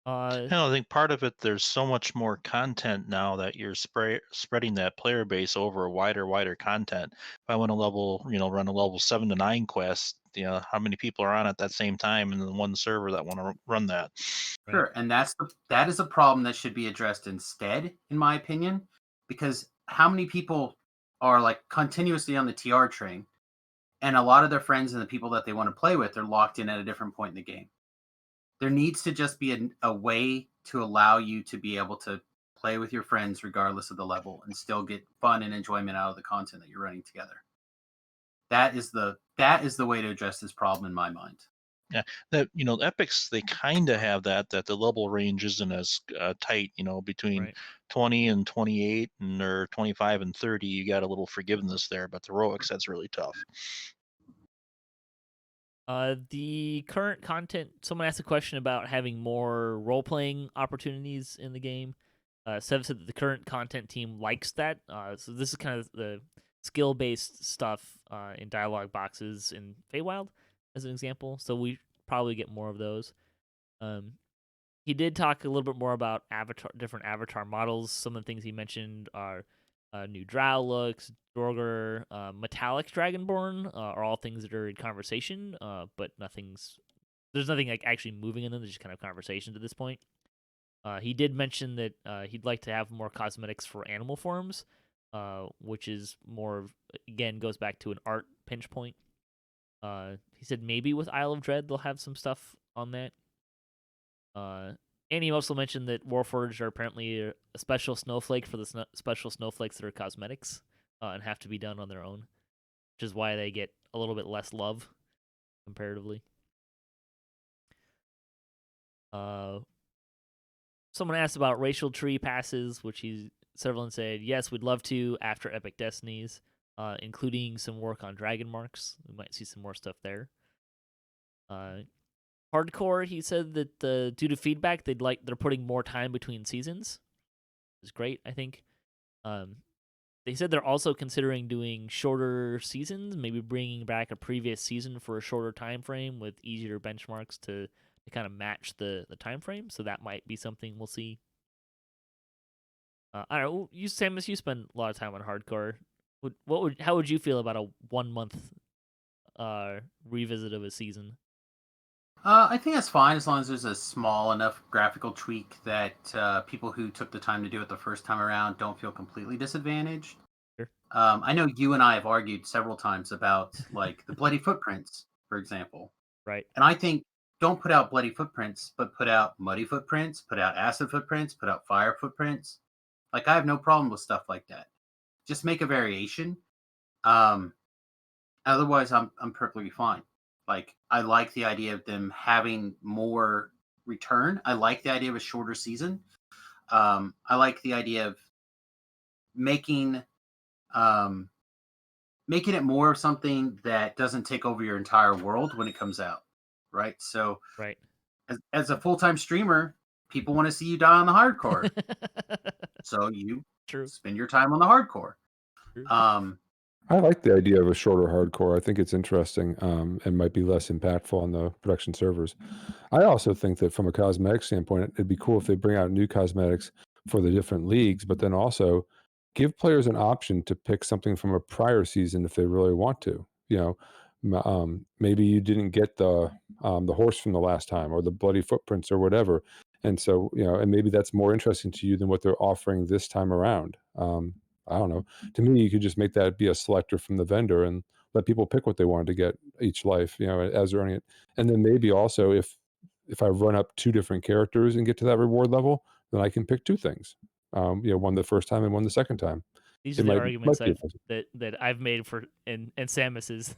Uh, I think part of it, there's so much more content now that you're spreading that player base over a wider content. If I want to run a level 7 to 9 quest, how many people are on at that same time in the one server that want to run that? Right. Sure, and that is a problem that should be addressed instead, in my opinion, because how many people are like continuously on the TR train, and a lot of their friends and the people that they want to play with are locked in at a different point in the game. There needs to just be a way to allow you to be able to play with your friends regardless of the level and still get fun and enjoyment out of the content that you're running together. That is the way to address this problem in my mind. Yeah, that epics, they kind of have that the level range isn't as tight. Between Right. 20 and 28 or 25 and 30, you got a little forgiveness there, but the heroics, that's really tough. The current content. Someone asked a question about having more role playing opportunities in the game. Sev said that the current content team likes that. So this is kind of the skill based stuff in dialogue boxes in Feywild, as an example. So we probably get more of those. He did talk a little bit more about different avatar models. Some of the things he mentioned are new drow looks, Dorger, metallic dragonborn are all things that are in conversation, but there's nothing like actually moving in them. They're just kind of conversations at this point. He did mention that he'd like to have more cosmetics for animal forms, which is more again goes back to an art pinch point. He said maybe with Isle of Dread they'll have some stuff on that. And he also mentioned that Warforged are apparently a special snowflake for the special snowflakes that are cosmetics and have to be done on their own, which is why they get a little bit less love comparatively. Someone asked about racial tree passes, which Severlin said, yes, we'd love to after Epic Destinies, including some work on Dragon Marks. We might see some more stuff there. Hardcore, he said that due to feedback, they're putting more time between seasons. It's great, I think. They said they're also considering doing shorter seasons, maybe bringing back a previous season for a shorter time frame with easier benchmarks to kind of match the time frame. So that might be something we'll see. I don't know. Samus, you spend a lot of time on hardcore. How would you feel about a 1 month revisit of a season? I think that's fine as long as there's a small enough graphical tweak that people who took the time to do it the first time around don't feel completely disadvantaged. Sure. I know you and I have argued several times about like the bloody footprints, for example. Right. And I think don't put out bloody footprints, but put out muddy footprints, put out acid footprints, put out fire footprints. Like I have no problem with stuff like that. Just make a variation. Otherwise, I'm perfectly fine. Like I like the idea of them having more return. I like the idea of a shorter season. I like the idea of making making it more of something that doesn't take over your entire world when it comes out, right? So, right. As a full-time streamer, people want to see you die on the hardcore, so you spend your time on the hardcore. True. I like the idea of a shorter hardcore. I think it's interesting and might be less impactful on the production servers. I also think that from a cosmetic standpoint, it'd be cool if they bring out new cosmetics for the different leagues, but then also give players an option to pick something from a prior season if they really want to. Maybe you didn't get the horse from the last time or the bloody footprints or whatever, and so and maybe that's more interesting to you than what they're offering this time around. I don't know. To me, you could just make that be a selector from the vendor and let people pick what they wanted to get each life, as they're earning it. And then maybe also if I run up 2 different characters and get to that reward level, then I can pick 2 things. One the first time and one the second time. These It are the might arguments be that I've made for and Samus has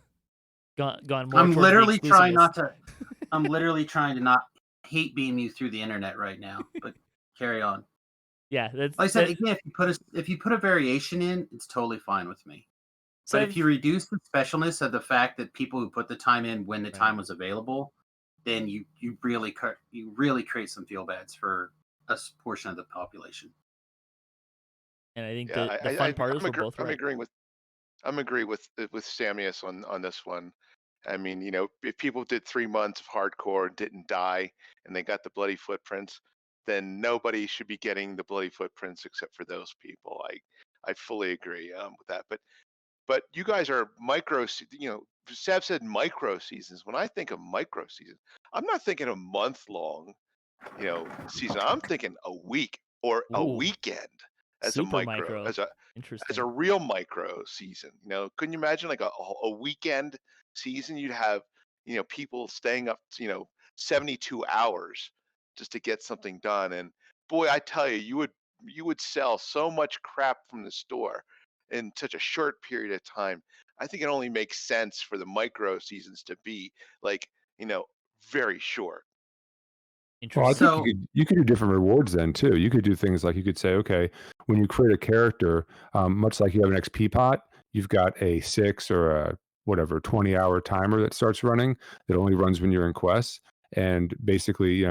gone more I'm towards literally the trying not exclusivist. to. I'm literally trying to not hate beam you through the internet right now. But carry on. Yeah, that's Like I said again. If you put a variation in, it's totally fine with me. But if you reduce the specialness of the fact that people who put the time in when the time was available, then you really create some feel bads for a portion of the population. And I think the fun part is we're both right. I'm agreeing with Samius on this one. I mean, if people did 3 months of hardcore and didn't die and they got the bloody footprints, then nobody should be getting the bloody footprints except for those people. I fully agree with that. But you guys are Sev said micro seasons. When I think of micro seasons, I'm not thinking a month long, season. I'm thinking a week or a Ooh, weekend as a super micro, micro. as a Interesting. real micro season. Couldn't you imagine like a weekend season? You'd have, people staying up, 72 hours just to get something done. And boy, I tell you, you would sell so much crap from the store in such a short period of time. I think it only makes sense for the micro seasons to be like, very short. Well, I Interesting. think So you could do different rewards then too. You could do things like you could say, okay, when you create a character, much like you have an XP pot, you've got a 6 or a whatever 20-hour timer that starts running that only runs when you're in quests, and basically,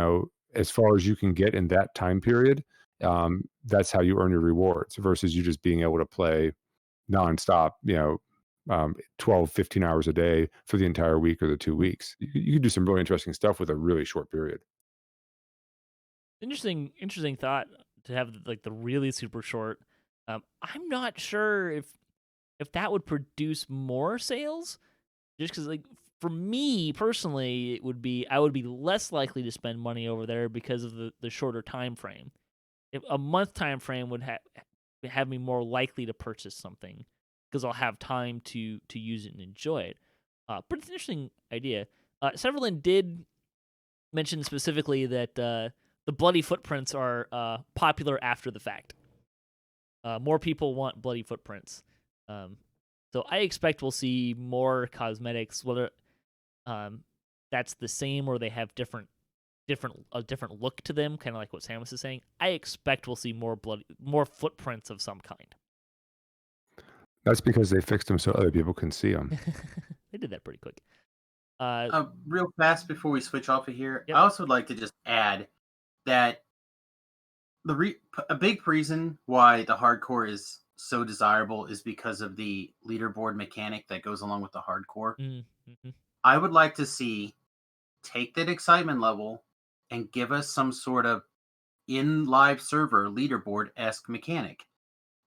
as far as you can get in that time period, that's how you earn your rewards versus you just being able to play nonstop, 12, 15 hours a day for the entire week or the 2 weeks. You could do some really interesting stuff with a really short period. Interesting thought to have like the really super short. I'm not sure if that would produce more sales, just because like for me personally, I would be less likely to spend money over there because of the shorter time frame. If a month time frame would have me more likely to purchase something because I'll have time to use it and enjoy it. But it's an interesting idea. Severlin did mention specifically that the bloody footprints are popular after the fact. More people want bloody footprints. So I expect we'll see more cosmetics, whether that's the same or they have different look to them, kind of like what Samus is saying. I expect we'll see more footprints of some kind. That's because they fixed them so other people can see them. They did that pretty quick. real fast before we switch off of here, Yep. I also would like to just add that a big reason why the hardcore is so desirable is because of the leaderboard mechanic that goes along with the hardcore. Mm-hmm. I would like to see take that excitement level and give us some sort of in live server leaderboard-esque mechanic.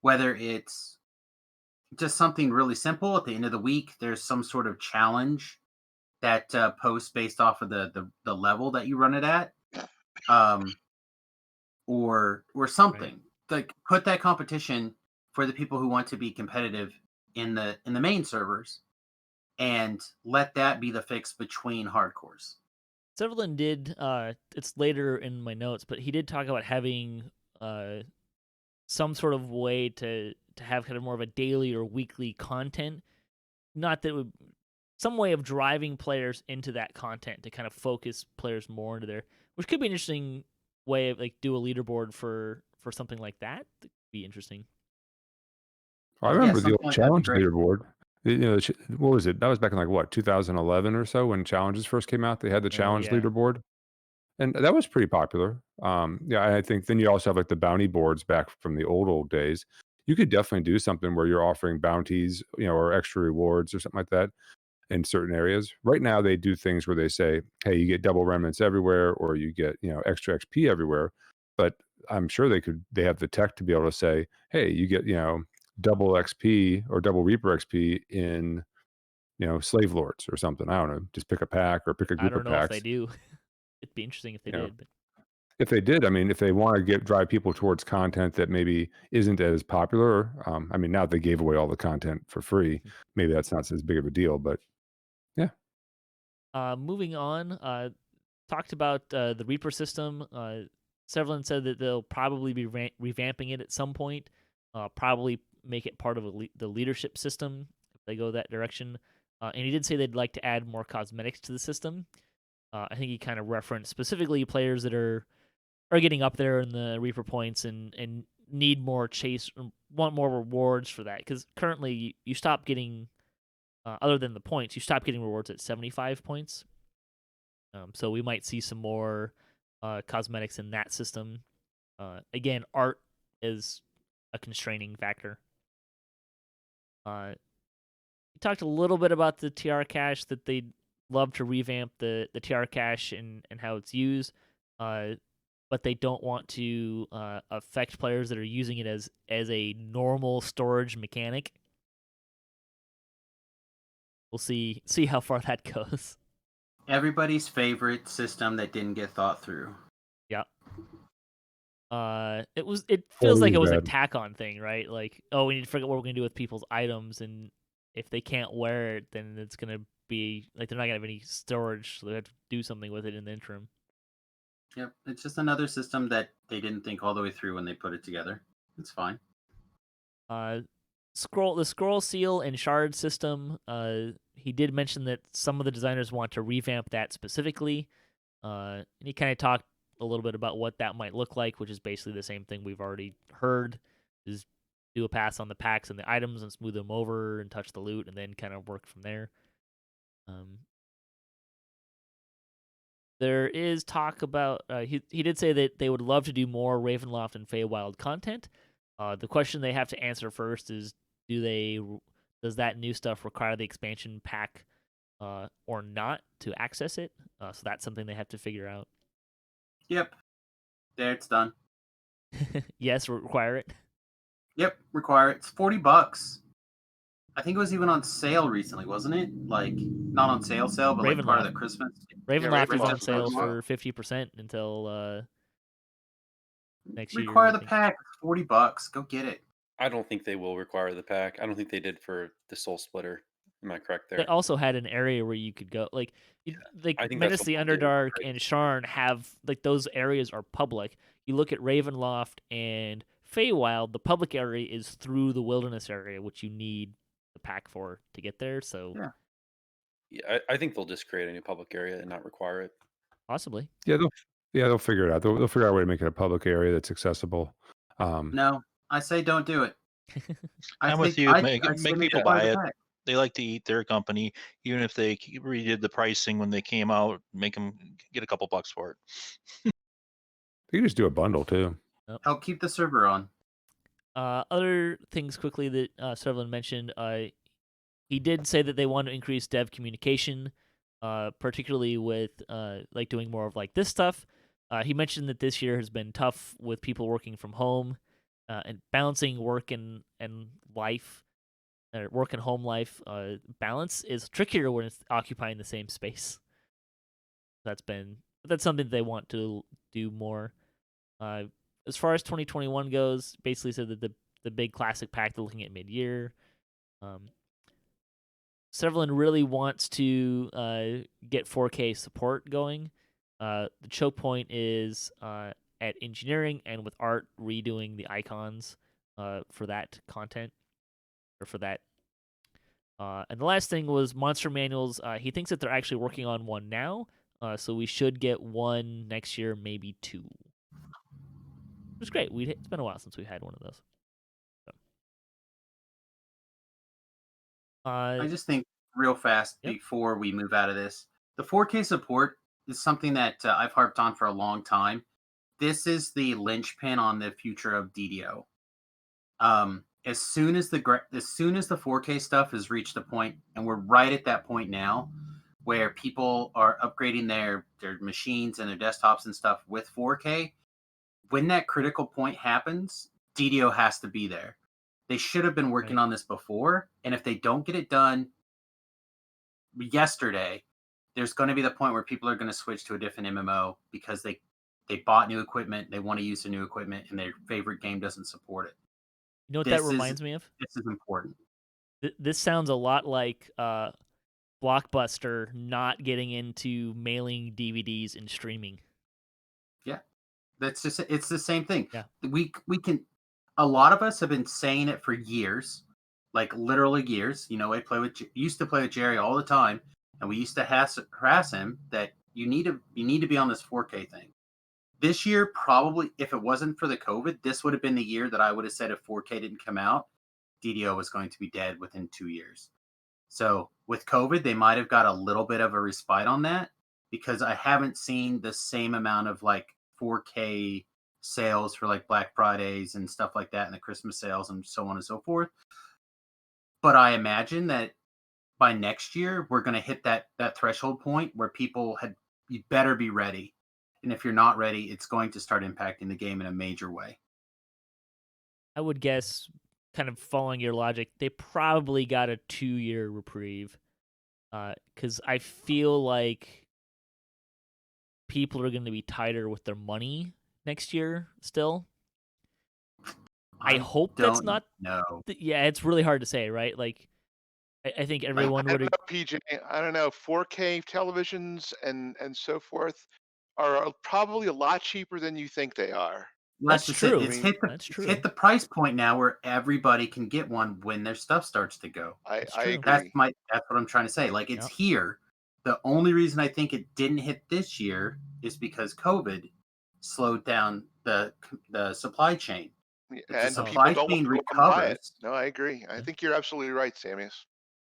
Whether it's just something really simple at the end of the week, there's some sort of challenge that posts based off of the level that you run it at, or something. Like put that competition for the people who want to be competitive in the main servers, and let that be the fix between hardcores. Severlin did. It's later in my notes, but he did talk about having some sort of way to have kind of more of a daily or weekly content. Not that it would, some way of driving players into that content to kind of focus players more into there, which could be an interesting way of like do a leaderboard for something like that. That could be interesting. I remember the something old like that'd be challenge great. leaderboard. What was it? That was back in like what 2011 or so when challenges first came out. They had the challenge Yeah. leaderboard, and that was pretty popular. Yeah, I think then you also have like the bounty boards back from the old days. You could definitely do something where you're offering bounties, or extra rewards or something like that in certain areas. Right now, they do things where they say, "Hey, you get double remnants everywhere, or you get extra XP everywhere." But I'm sure they have the tech to be able to say, "Hey, you get double XP or double Reaper XP in slave lords or something." I don't know. Just pick a pack or pick a I group don't of know if they packs. do. It'd be interesting if they did. But If they did, I mean, if they want to drive people towards content that maybe isn't as popular, I mean, now they gave away all the content for free. Maybe that's not as big of a deal, but yeah. Moving on, talked about the Reaper system. Severlin said that they'll probably be revamping it at some point. Probably make it part of the leadership system if they go that direction. And he did say they'd like to add more cosmetics to the system. I think he kind of referenced specifically players that are getting up there in the Reaper points and need more want more rewards for that. Because currently you stop getting, other than the points, you stop getting rewards at 75 points. So we might see some more cosmetics in that system. Again, art is a constraining factor. We talked a little bit about the TR cache, that they'd love to revamp the TR cache and how it's used. but they don't want to affect players that are using it as a normal storage mechanic. We'll see how far that goes. Everybody's favorite system that didn't get thought through. Yeah. It feels like it was a bad. tack-on thing, right? Like, oh, we need to figure out what we're gonna do with people's items, and if they can't wear it, then it's gonna be like they're not gonna have any storage, so they have to do something with it in the interim. Yep, it's just another system that they didn't think all the way through when they put it together. It's fine. The scroll seal and shard system. He did mention that some of the designers want to revamp that specifically. And he kind of talked a little bit about what that might look like, which is basically the same thing we've already heard: is do a pass on the packs and the items and smooth them over and touch the loot, and then kind of work from there. There is talk about he did say that they would love to do more Ravenloft and Feywild content. The question they have to answer first is, does that new stuff require the expansion pack or not to access it? So that's something they have to figure out. Yep. There, it's done. Yes, require it. Yep, require it. It's $40. I think it was even on sale recently, wasn't it? Like, not on sale, but like part of the Christmas. Ravenloft is on Ravenloft's sale on for 50% until next year. Require I the think. pack. It's $40. Go get it. I don't think they will require the pack. I don't think they did for the Soul Splitter. Am I correct there? They also had an area where you could go, like I think Menace that's the what they'll do. Underdark and Sharn have, like, those areas are public. You look at Ravenloft and Feywild, the public area is through the wilderness area, which you need the pack for to get there. So Yeah, I think they'll just create a new public area and not require it. possibly. Yeah, they'll figure it out. They'll figure out a way to make it a public area that's accessible. No, I say don't do it. I'm with you. Make people buy it. They like to eat their company, even if they redid the pricing when they came out. Make them get a couple bucks for it. You can just do a bundle too. Help keep the server on. Other things quickly that Severlin mentioned. He did say that they want to increase dev communication, particularly with like doing more of like this stuff. He mentioned that this year has been tough with people working from home and balancing work and life, or work and home life. Balance is trickier when it's occupying the same space. That's something that they want to do more. As far as 2021 goes, basically said that the big classic pack they're looking at mid-year. Severlin really wants to get 4K support going. The choke point is at engineering and with art redoing the icons for that content, or for that. And the last thing was monster manuals. He thinks that they're actually working on one now, so we should get one next year, maybe two. Which is great. It's been a while since we had one of those. I just think real fast before we move out of this, the 4K support is something that I've harped on for a long time. This is the linchpin on the future of DDO. As soon as the 4K stuff has reached the point, and we're right at that point now, where people are upgrading their machines and their desktops and stuff with 4K, when that critical point happens, DDO has to be there. They should have been working on this before, and if they don't get it done yesterday, there's going to be the point where people are going to switch to a different MMO because they bought new equipment, they want to use the new equipment, and their favorite game doesn't support it. You know what that reminds me of? This is important. This sounds a lot like Blockbuster not getting into mailing DVDs and streaming. Yeah, it's the same thing. Yeah, we can. A lot of us have been saying it for years, like literally years. You know, I used to play with Jerry all the time, and we used to harass him that you need to be on this 4K thing. This year, probably, if it wasn't for the COVID, this would have been the year that I would have said if 4K didn't come out, DDO was going to be dead within 2 years. So with COVID, they might have got a little bit of a respite on that, because I haven't seen the same amount of like 4K sales for like Black Fridays and stuff like that, and the Christmas sales and so on and so forth. But I imagine that by next year, we're going to hit that threshold point where you better be ready. And if you're not ready, it's going to start impacting the game in a major way. I would guess, kind of following your logic, they probably got a 2-year reprieve. Because I feel like people are going to be tighter with their money next year still. I hope that's not. No. Yeah, it's really hard to say, right? Like, I think everyone I would. don't know, PJ. I don't know. 4K televisions and so forth are probably a lot cheaper than you think they are. That's true. It's That's true. hit the price point now where everybody can get one when their stuff starts to go. I true. agree. That's what I'm trying to say. Like, it's here. The only reason I think it didn't hit this year is because COVID slowed down the supply chain. And the people supply don't chain want to go and buy it. recovers. No, I agree. I think you're absolutely right, Samius.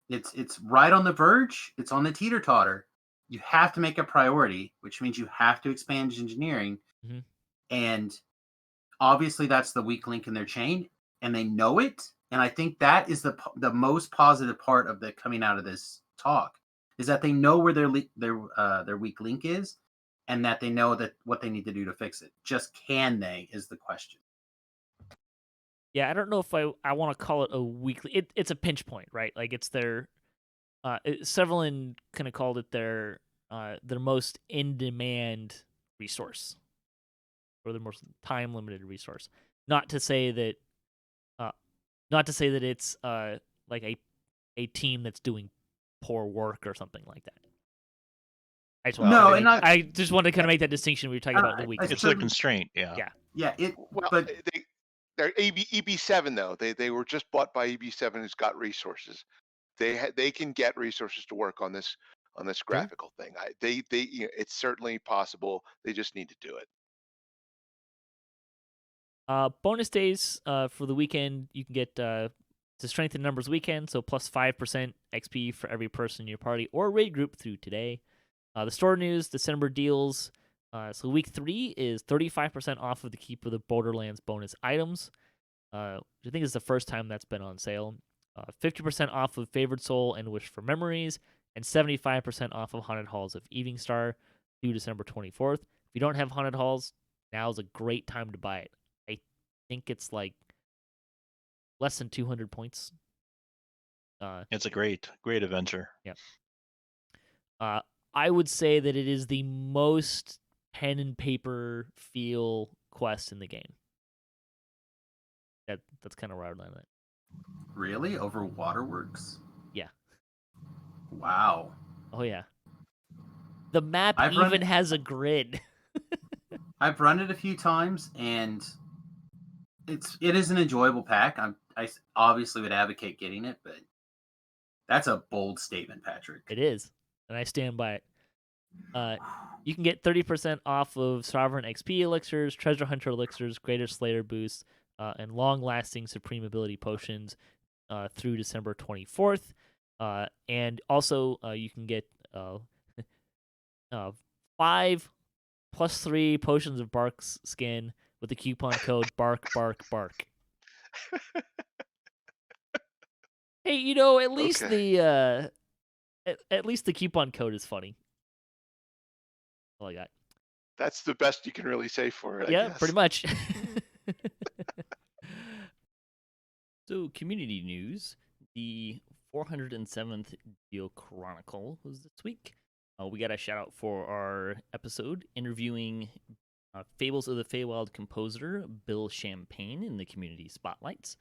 It's right on the verge. It's on the teeter-totter. You have to make a priority, which means you have to expand engineering. Mm-hmm. And obviously that's the weak link in their chain, and they know it. And I think that is the most positive part of the coming out of this talk, is that they know where their weak link is, and that they know that what they need to do to fix it. Just can they is the question. Yeah, I don't know if I want to call it a weekly. It's a pinch point, right? Like, it's their. Severlin kind of called it their most in demand resource, or their most time limited resource. Not to say that it's like a team that's doing poor work or something like that. I just wanted to kind of make that distinction we were talking about the week. It's a constraint, yeah. Yeah. But they're EB7 though. They were just bought by EB7, who's got resources. They can get resources to work on this graphical thing. It's certainly possible. They just need to do it. Bonus days for the weekend, you can get to Strength in Numbers weekend, so plus 5% XP for every person in your party or raid group through today. The store news, December deals. So week 3 is 35% off of the Keep of the Borderlands bonus items. I think it's the first time that's been on sale. 50% off of Favored Soul and Wish for Memories, and 75% off of Haunted Halls of Evening Star through December 24th. If you don't have Haunted Halls, now is a great time to buy it. I think it's like less than 200 points. It's a great adventure. Yeah. I would say that it is the most pen and paper feel quest in the game. That's kind of where I would land it. Really? Over Waterworks? Yeah. Wow. Oh yeah. The map has a grid. I've run it a few times, and it is an enjoyable pack. I obviously would advocate getting it, but that's a bold statement, Patrick. It is, and I stand by it. You can get 30% off of Sovereign XP elixirs, Treasure Hunter elixirs, Greater Slayer boosts, and long-lasting Supreme Ability potions through December 24th. And also, you can get 5 plus 3 potions of Bark's skin with the coupon code BARK. Hey, at least the coupon code is funny. All I got. That's the best you can really say for it. I guess. Pretty much. So, community news. The 407th Deal Chronicle was this week. We got a shout out for our episode interviewing Fables of the Feywild composer Bill Champagne in the community spotlights.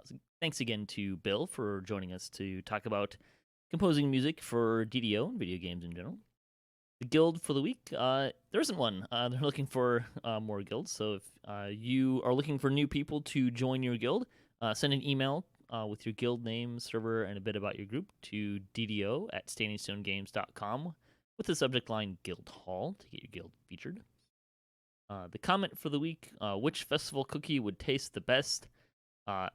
So thanks again to Bill for joining us to talk about composing music for DDO and video games in general. The guild for the week, there isn't one. They're looking for more guilds. So if you are looking for new people to join your guild, send an email with your guild name, server, and a bit about your group to ddo@standingstonegames.com with the subject line Guild Hall to get your guild featured. The comment for the week, which festival cookie would taste the best? I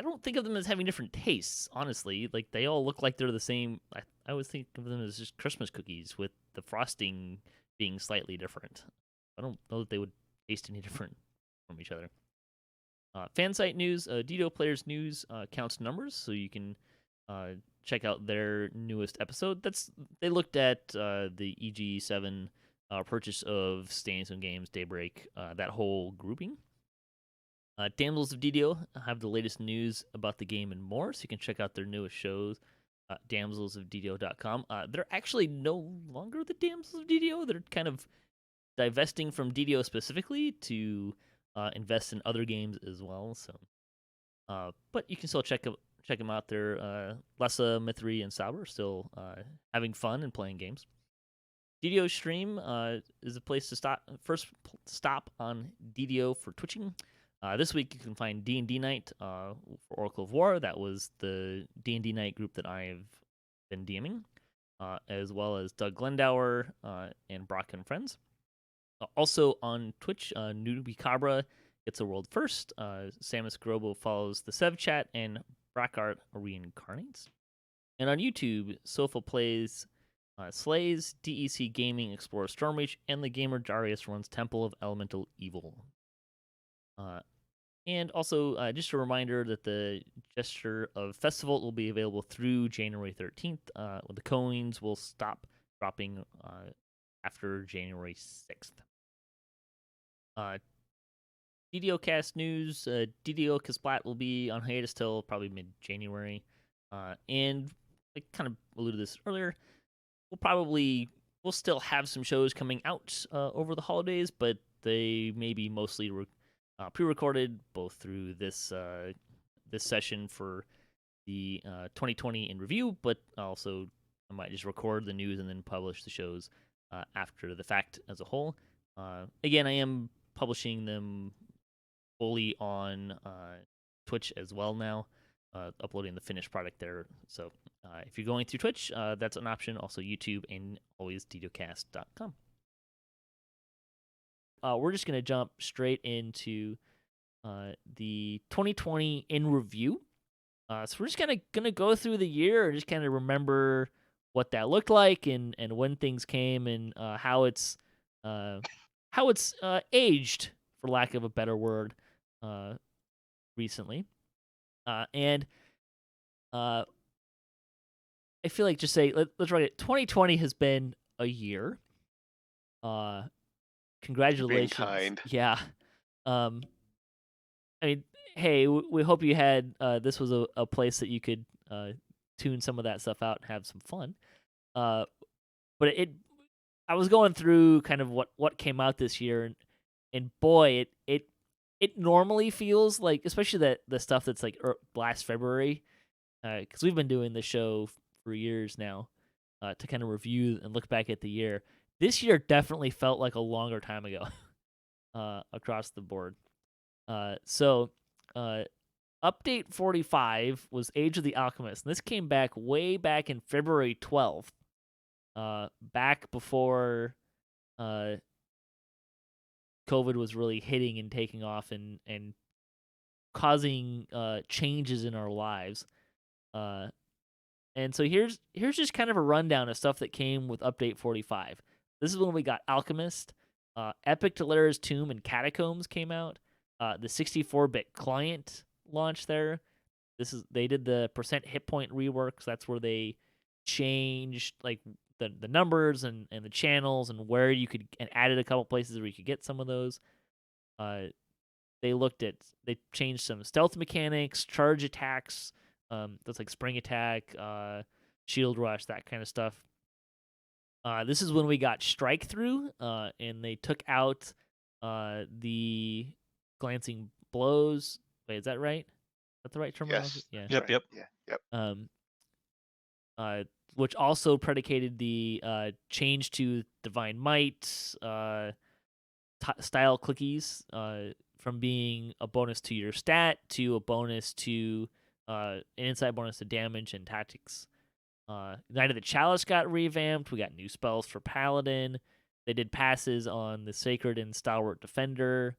don't think of them as having different tastes, honestly. Like, they all look like they're the same. I always think of them as just Christmas cookies with the frosting being slightly different. I don't know that they would taste any different from each other. Fan site news, DDO Players News counts numbers, so you can check out their newest episode. They looked at the EG7 purchase of Staying Some Games, Daybreak, that whole grouping. Damsels of DDO have the latest news about the game and more, so you can check out their newest shows, damselsofddo.com. They're actually no longer the Damsels of DDO. They're kind of divesting from DDO specifically to invest in other games as well. So, but you can still check them out there. Lessa, Mithri, and Sauber are still having fun and playing games. DDO Stream is a place to first stop on DDO for twitching. This week you can find D&D Night for Oracle of War. That was the D&D Night group that I've been DMing, as well as Doug Glendower and Brock and Friends. Also on Twitch, Newbie Cabra gets a world first. Samius Gurobo follows the Sev chat, and Brackart reincarnates. And on YouTube, Sofa plays Slays, DEC Gaming explores Stormreach, and the gamer Darius runs Temple of Elemental Evil. And also, just a reminder that the Gesture of Festival will be available through January 13th. The coins will stop dropping after January 6th. DDOcast news, DDO Splat will be on hiatus till probably mid-January. And I kind of alluded to this earlier, we'll still have some shows coming out over the holidays, but they may be mostly pre-recorded, both through this session for the 2020 in review, but also I might just record the news and then publish the shows after the fact as a whole. Again, I am publishing them fully on Twitch as well now, uploading the finished product there. So if you're going through Twitch, that's an option. Also YouTube and always DDOcast.com. We're just going to jump straight into the 2020 in review. So we're just kind of going to go through the year and just kind of remember what that looked like and when things came and how it's aged, for lack of a better word, recently. And I feel like just say, let's write it. 2020 has been a year. Congratulations. Being kind. Yeah. I mean, hey, we hope you had this was a place that you could tune some of that stuff out and have some fun. But I was going through kind of what came out this year, and boy, it normally feels like, especially the stuff that's like last February, because we've been doing the show for years now, to kind of review and look back at the year. This year definitely felt like a longer time ago, across the board. So update 45 was Age of the Alchemist, and this came back way back in February 12th, back before COVID was really hitting and taking off and causing changes in our lives. And so here's just kind of a rundown of stuff that came with update 45. This is when we got Alchemist, Epic Talera's Tomb and Catacombs came out. The 64-bit client launched there. They did the % hit point reworks. That's where they changed like the numbers and the channels and where you could, and added a couple places where you could get some of those. They changed some stealth mechanics, charge attacks. That's like spring attack, shield rush, that kind of stuff. This is when we got strike through, and they took out the glancing blows. Wait, is that right? Is that the right terminology? Yes. Yeah. Yep. Yeah. Yep. Which also predicated the change to Divine Might style clickies, from being a bonus to your stat to a bonus to an inside bonus to damage and tactics. Knight of the Chalice got revamped. We got new spells for Paladin. They did passes on the Sacred and Stalwart Defender.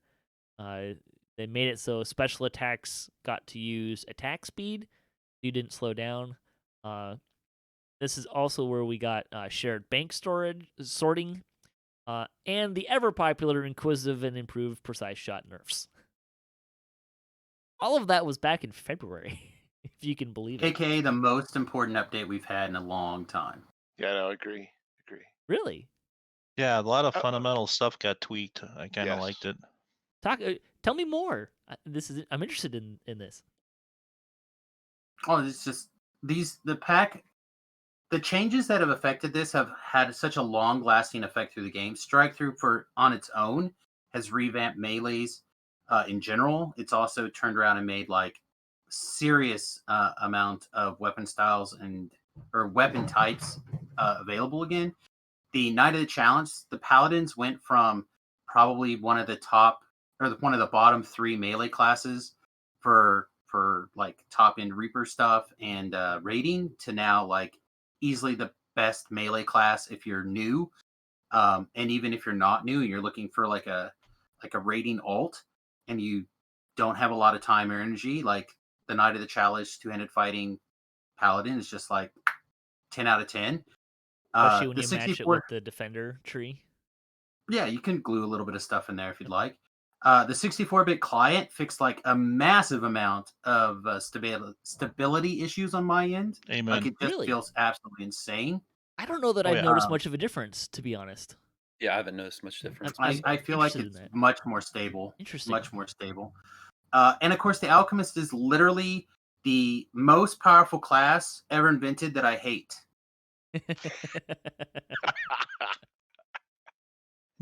They made it so special attacks got to use attack speed. You didn't slow down. This is also where we got shared bank sorting, and the ever-popular Inquisitive and improved precise shot nerfs. All of that was back in February, if you can believe it. AKA the most important update we've had in a long time. Yeah, no, agree. Really? Yeah, a lot of Oh, fundamental stuff got tweaked. I kind of yes. liked it. Tell me more. I'm interested in this. Oh, it's just the changes that have affected this have had such a long lasting effect through the game. Strike through for on its own has revamped melees in general. It's also turned around and made like serious amount of weapon styles and or weapon types available again. The Night of the Challenge, the Paladins went from probably one of the top or one of the bottom 3 melee classes for like top end Reaper stuff and raiding to now like easily the best melee class if you're new, and even if you're not new and you're looking for like a raiding alt and you don't have a lot of time or energy, like the Night of the Challenge two-handed fighting Paladin is just like 10 out of 10. Especially when The you match it 64, with the defender tree. yeah, you can glue a little bit of stuff in there if you'd like. The 64-bit client fixed like a massive amount of stability issues on my end. Like Amen. it just Really? feels absolutely insane. I don't know that Oh, I've yeah. noticed much of a difference, to be honest. Yeah, I haven't noticed much difference. I feel like interested in it's that. much more stable. Interesting. Much more stable. And of course, the Alchemist is literally the most powerful class ever invented that I hate.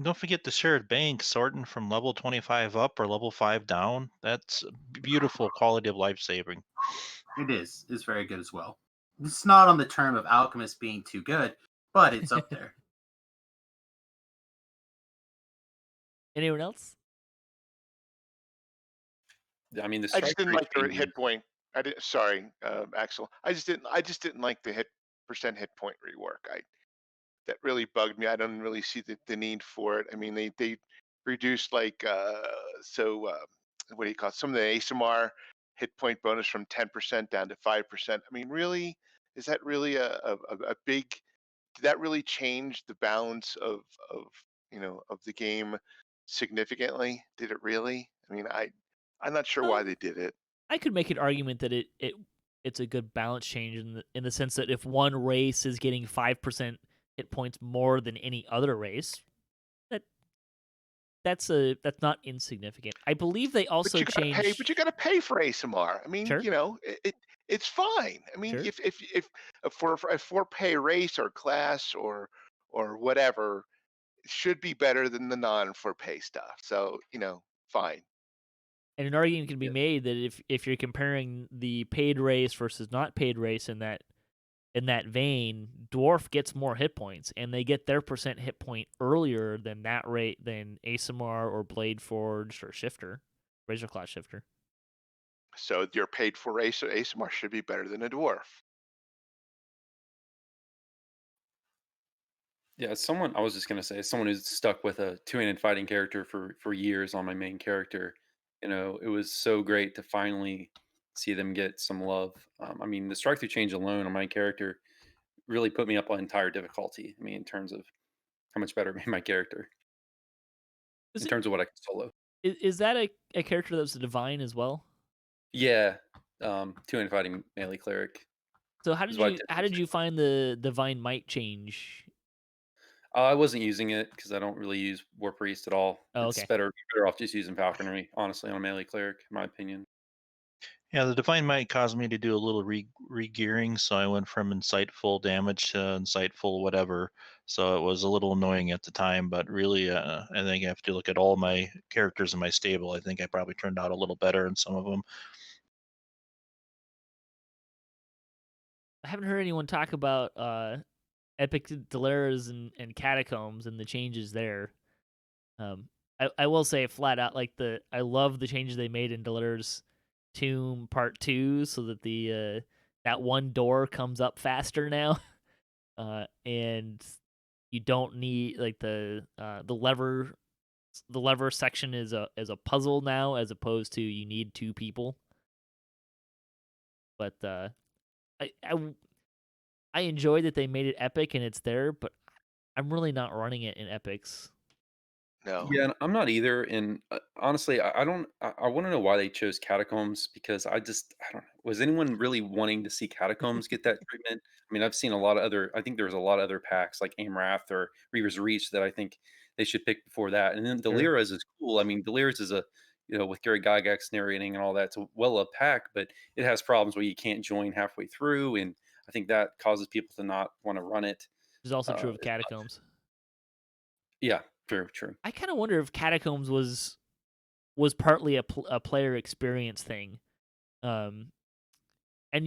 Don't forget the shared bank sorting from level 25 up or level 5 down. That's beautiful quality of life saving. It is. It's very good as well. It's not on the term of Alchemist being too good, but it's up there. Anyone else? I mean, the I strike just didn't rate like the hit changes. point. I didn't. Sorry, Axel. I just didn't like the hit point rework. That really bugged me. I don't really see the need for it. I mean, they reduced like what do you call it? Some of the ASMR hit point bonus from 10% down to 5%. I mean, really, is that really a big? Did that really change the balance of of the game significantly? Did it really? I mean, I'm not sure why Um, they did it. I could make an argument that it's a good balance change in the sense that if one race is getting 5% hit points more than any other race, that that's not insignificant. I believe they also changed. But you gotta pay for ASMR. I mean, Sure, it's fine. I mean, sure. if for a for pay race or class or whatever, it should be better than the non for pay stuff. So, fine. And an argument can be Yeah, made that if you're comparing the paid race versus not paid race in that vein, Dwarf gets more hit points, and they get their percent hit point earlier than that rate than ASMR or Blade Forged or Shifter, Razor Class Shifter. So your paid for race or ASMR should be better than a dwarf. yeah. Someone I was just gonna say, someone who's stuck with a two-handed fighting character for years on my main character. It was so great to finally see them get some love. I mean, the strike through change alone on my character really put me up on entire difficulty. I mean, in terms of how much better it made my character, Is in it terms of what I can solo. is that a character that's a divine as well? Yeah, two-handed fighting melee cleric So is what I how typically did stick you find the divine might change? I wasn't using it because I don't really use War Priest at all. Oh, It's okay. better off just using Falconry, honestly, on a melee cleric, in my opinion. Yeah, the divine might caused me to do a little re-gearing, so I went from insightful damage to insightful whatever. So it was a little annoying at the time, but really, I think I have to look at all my characters in my stable. I think I probably turned out a little better in some of them. I haven't heard anyone talk about Epic Delaras and Catacombs and the changes there. I will say flat out, like I love the changes they made in Delaras Tomb Part 2, so that the that one door comes up faster now, and you don't need like the lever section is a puzzle now as opposed to you need two people. But I I I enjoy that they made it epic and it's there, but I'm really not running it in epics. No. Yeah, and I'm not either. And honestly, I don't. I want to know why they chose catacombs because I don't know. Was anyone really wanting to see catacombs get that treatment? I mean, I've seen a lot of other. I think there's a lot of other packs like Amrath or Reaver's Reach that I think they should pick before that. And then Sure. Delira's is cool. I mean, Delira's is a with Gary Gygax narrating and all that, it's a well-loved pack, but it has problems where you can't join halfway through, and I think that causes people to not want to run it. Which is also true of As much. Catacombs. Yeah, true, true. I kind of wonder if Catacombs was partly a player experience thing, um, and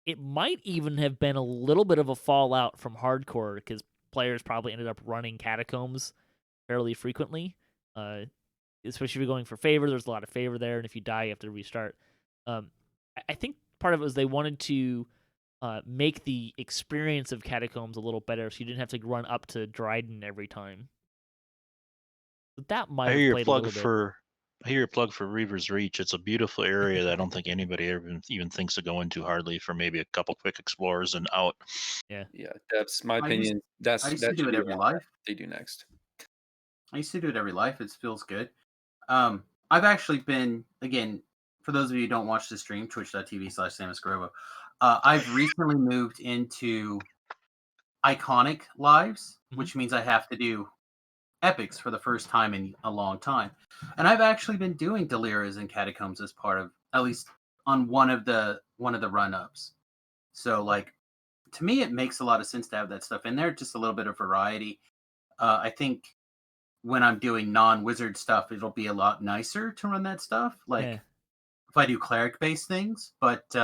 it might even have been a little bit of a fallout from hardcore because players probably ended up running Catacombs fairly frequently, especially if you're going for favor. There's a lot of favor there, and if you die, you have to restart. I think part of it was they wanted to make the experience of Catacombs a little better, so you didn't have to run up to Dryden every time. But that might I hear have your played a plug little bit. for I hear your plug for Reaver's Reach. It's a beautiful area that I don't think anybody ever even thinks to go into hardly for maybe a couple quick explorers and out. Yeah, that's my I used opinion. I used to That do should it be every around life. they do next. I used to do it every life. It feels good. I've actually been, again, for those of you who don't watch the stream, twitch.tv/Samius Gurobo, I've recently moved into iconic lives, which means I have to do epics for the first time in a long time. And I've actually been doing Deliras and Catacombs as part of, at least on one of the run-ups. So like, to me, it makes a lot of sense to have that stuff in there, just a little bit of variety. I think when I'm doing non-wizard stuff, it'll be a lot nicer to run that stuff. Like Yeah. if I do cleric-based things, but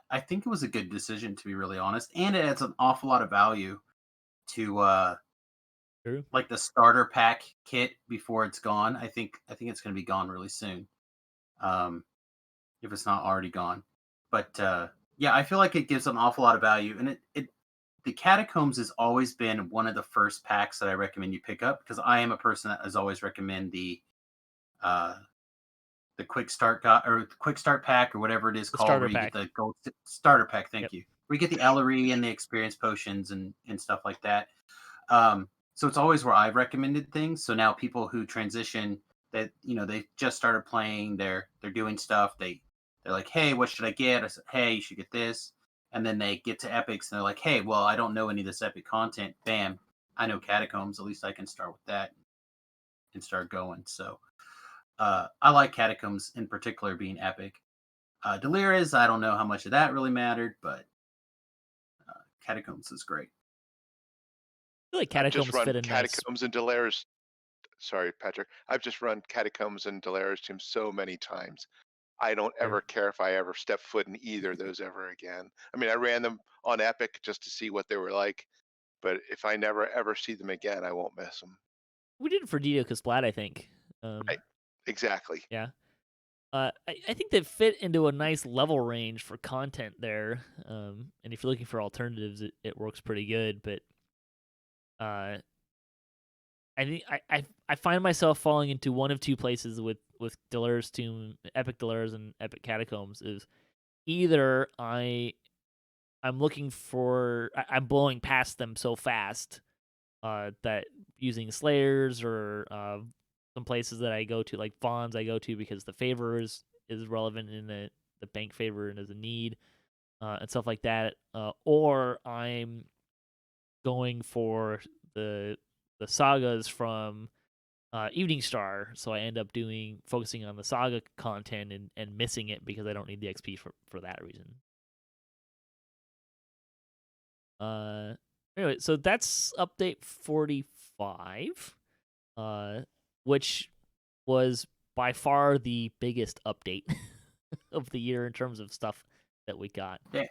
I think it was a good decision, to be really honest, and it adds an awful lot of value to True. like the starter pack kit before it's gone. I think it's going to be gone really soon, if it's not already gone. But yeah, I feel like it gives an awful lot of value, and the Catacombs has always been one of the first packs that I recommend you pick up because I am a person that has always recommend the quick start or quick start pack or whatever it is The called, starter where you pack. get the gold starter pack. Thank Yep. you. Where you get the Ellery and the experience potions and stuff like that. So it's always where I've recommended things. So now people who transition that they just started playing, they're doing stuff. They're like, hey, what should I get? I said, hey, you should get this. And then they get to epics and they're like, hey, well, I don't know any of this epic content. Bam, I know Catacombs. At least I can start with that and start going. So I like Catacombs in particular being epic. Delirious, I don't know how much of that really mattered, but Catacombs is great. I feel like I've just Catacombs run fit in nice. Catacombs and Delares. Sorry, Patrick. I've just run Catacombs and Delares teams so many times. I don't Sure. ever care if I ever step foot in either of those ever again. I mean, I ran them on Epic just to see what they were like, but if I never ever see them again, I won't miss them. We did it for DDOCast, I think. Right. Exactly. Yeah. I think they fit into a nice level range for content there. And if you're looking for alternatives, it works pretty good. But I think I find myself falling into one of two places with Delaire's Tomb, Epic Delaire's and Epic Catacombs is either I'm looking for I'm blowing past them so fast that using Slayers or some places that I go to, like Vaughn's I go to because the favor is relevant in the bank favor and is a need and stuff like that. Or I'm going for the sagas from Evening Star, so I end up focusing on the saga content and missing it because I don't need the XP for that reason. Anyway, so that's update 45, which was by far the biggest update of the year in terms of stuff that we got. Yeah.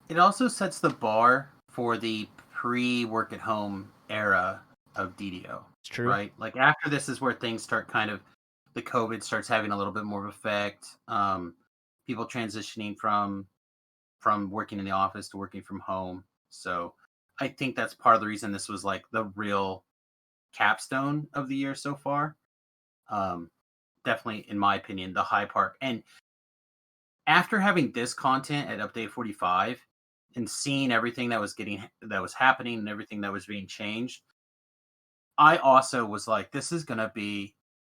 It also sets the bar for the pre-work at home era of DDO. It's true. Right? Like after this is where things start the COVID starts having a little bit more of effect. People transitioning from working in the office to working from home. So I think that's part of the reason this was like the real capstone of the year so far. Definitely, in my opinion, the high part. And after having this content at update 45 and seeing everything that was happening and everything that was being changed, I also was like, this is going to be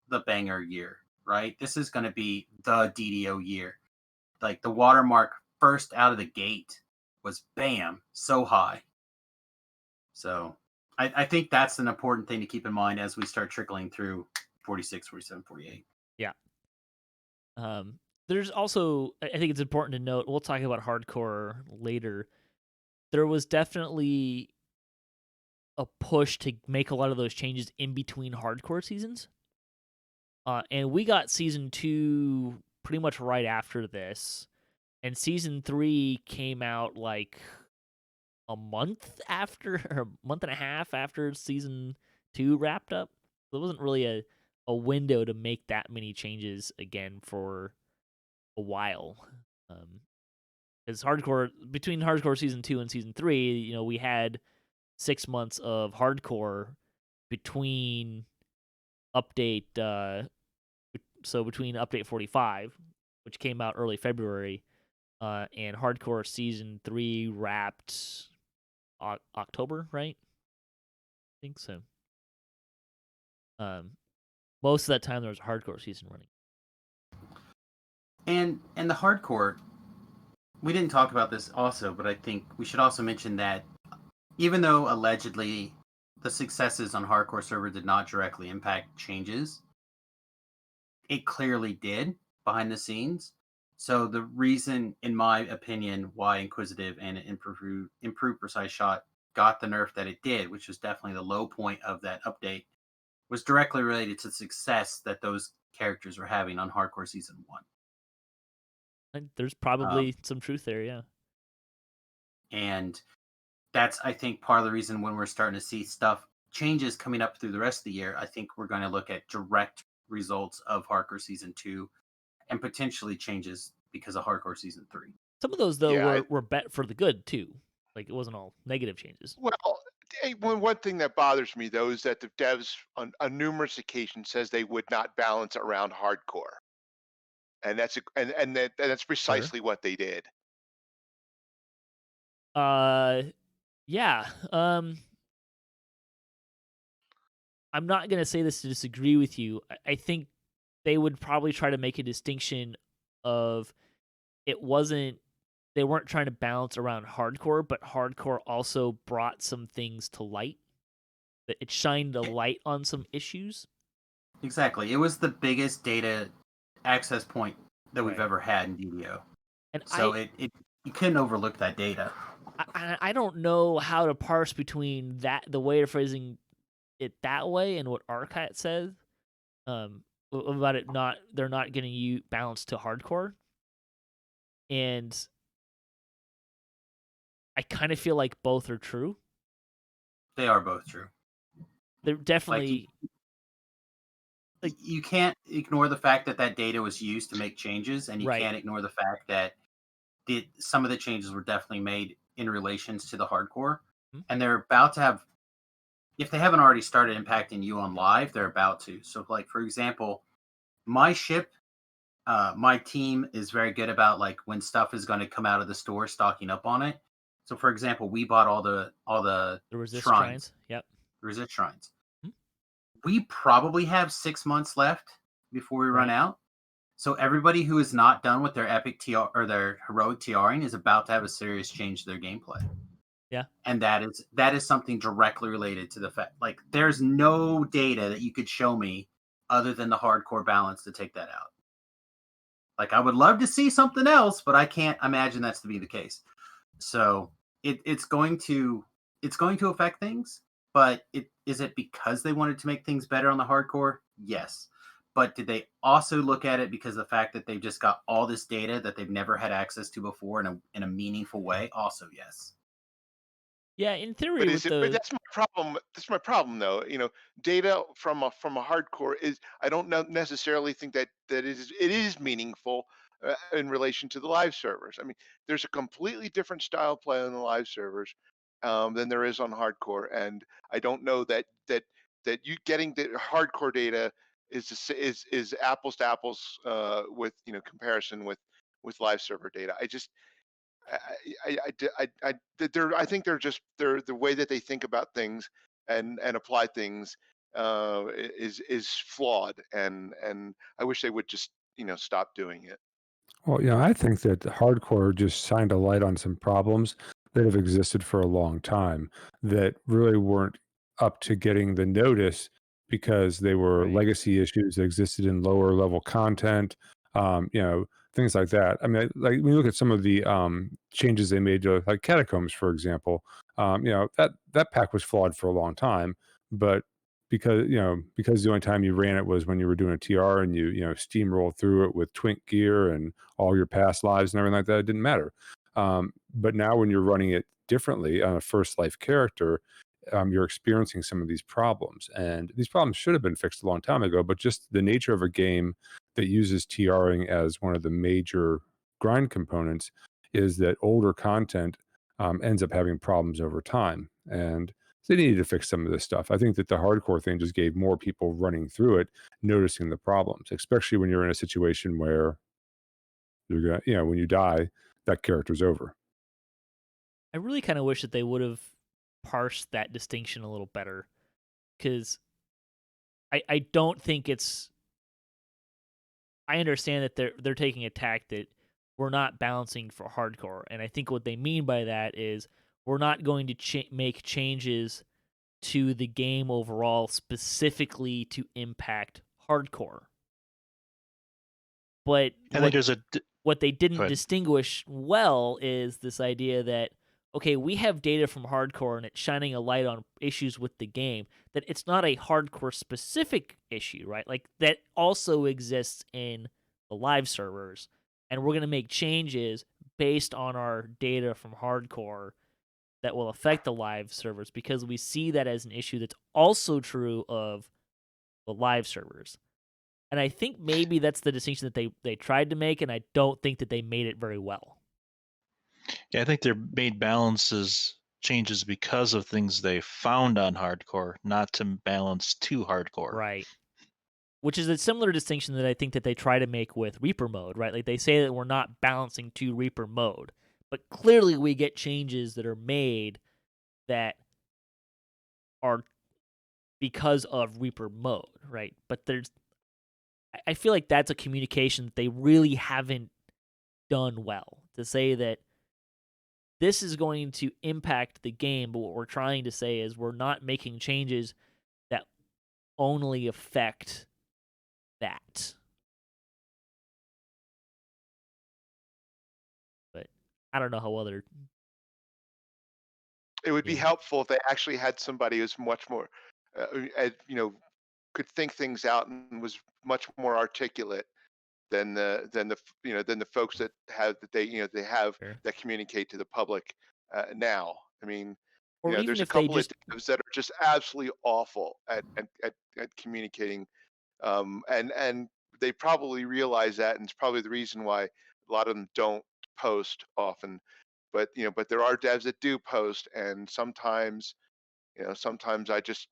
the banger year, right? This is going to be the DDO year. Like the watermark first out of the gate was bam, so high. So I think that's an important thing to keep in mind as we start trickling through 46, 47, 48. Yeah. There's also, I think it's important to note, we'll talk about hardcore later. There was definitely a push to make a lot of those changes in between hardcore seasons. And we got season 2 pretty much right after this. And season 3 came out like a month after, or a month and a half after season 2 wrapped up. There wasn't really a window to make that many changes again for a while. Because hardcore, between hardcore season 2 and season 3, we had 6 months of hardcore between update, between update 45, which came out early February, and hardcore season 3 wrapped October, right? I think so. Most of that time there was a hardcore season running. And the hardcore, we didn't talk about this also, but I think we should also mention that even though allegedly the successes on hardcore server did not directly impact changes, it clearly did behind the scenes. So the reason, in my opinion, why Inquisitive and improved Precise Shot got the nerf that it did, which was definitely the low point of that update, was directly related to the success that those characters were having on Hardcore Season 1. There's probably some truth there, yeah. And that's, I think, part of the reason when we're starting to see changes coming up through the rest of the year, I think we're going to look at direct results of Hardcore Season 2 and potentially changes because of Hardcore Season 3. Some of those, though, were bet for the good, too. Like, it wasn't all negative changes. Well, one thing that bothers me, though, is that the devs on numerous occasions says they would not balance around hardcore. And that's precisely what they did. Yeah. I'm not gonna say this to disagree with you. I think they would probably try to make a distinction of they weren't trying to balance around hardcore, but hardcore also brought some things to light. It shined a light on some issues. Exactly. It was the biggest data access point that we've ever had in DDO. And so you couldn't overlook that data. I don't know how to parse between the way of phrasing it that way and what Arkat says about it they're not getting you balanced to hardcore. And I kind of feel like both are true. They are both true. They're definitely like you can't ignore the fact that data was used to make changes, and you can't ignore the fact that some of the changes were definitely made in relations to the hardcore, and they're about to have, if they haven't already started impacting you on live, they're about to. So, like, for example, my ship, my team is very good about, like, when stuff is going to come out of the store, stocking up on it. So, for example, we bought all the resist shrines. Yep. Resist shrines. We probably have 6 months left before we run out. So everybody who is not done with their epic TR or their heroic TRing is about to have a serious change to their gameplay. Yeah. And that is something directly related to the fact, like, there's no data that you could show me other than the hardcore balance to take that out. Like, I would love to see something else, but I can't imagine that's to be the case. So it's going to affect things, but is it because they wanted to make things better on the hardcore? Yes. But did they also look at it because of the fact that they've just got all this data that they've never had access to before in a meaningful way? Also, yes. Yeah, in theory. But that's my problem. That's my problem, though. Data from a hardcore is, I don't necessarily think that it is meaningful in relation to the live servers. I mean, there's a completely different style play on the live servers than there is on hardcore, and I don't know that you getting the hardcore data is apples to apples with comparison with live server data. I think they're the way that they think about things and apply things is flawed, and I wish they would just stop doing it. Well, I think that the hardcore just shined a light on some problems that have existed for a long time that really weren't up to getting the notice because they were Right. legacy issues that existed in lower level content, things like that. I mean, like when you look at some of the changes they made to like catacombs, for example, that pack was flawed for a long time, but because the only time you ran it was when you were doing a TR and you steamrolled through it with twink gear and all your past lives and everything like that, it didn't matter. But now when you're running it differently on a first life character, you're experiencing some of these problems, and these problems should have been fixed a long time ago. But just the nature of a game that uses TRing as one of the major grind components is that older content ends up having problems over time, and so they needed to fix some of this stuff. I think that the hardcore thing just gave more people running through it noticing the problems, especially when you're in a situation where you're gonna, when you die, that character's over. I really kind of wish that they would have parsed that distinction a little better, because I don't think it's. I understand that they're taking a tack that we're not balancing for hardcore, and I think what they mean by that is we're not going to make changes to the game overall specifically to impact hardcore. But I think there's a. what they Go didn't ahead. distinguish well is this idea that, okay, we have data from hardcore and it's shining a light on issues with the game, that it's not a hardcore specific issue, right? Like that also exists in the live servers, and we're going to make changes based on our data from hardcore that will affect the live servers, because we see that as an issue that's also true of the live servers. And I think maybe that's the distinction that they tried to make, and I don't think that they made it very well. Yeah, I think they made changes because of things they found on hardcore, not to balance too hardcore. Right. Which is a similar distinction that I think that they try to make with Reaper mode, right? Like they say that we're not balancing to Reaper mode, but clearly we get changes that are made that are because of Reaper mode, right? But I feel like that's a communication that they really haven't done well, to say that this is going to impact the game, but what we're trying to say is we're not making changes that only affect that. But I don't know how well they're. It would be Yeah. helpful if they actually had somebody who's much more, could think things out and was much more articulate than the folks that have Sure. that communicate to the public now. I mean, Or even there's a if they couple of just. devs that are just absolutely awful at communicating, and they probably realize that, and it's probably the reason why a lot of them don't post often. But there are devs that do post, and sometimes I just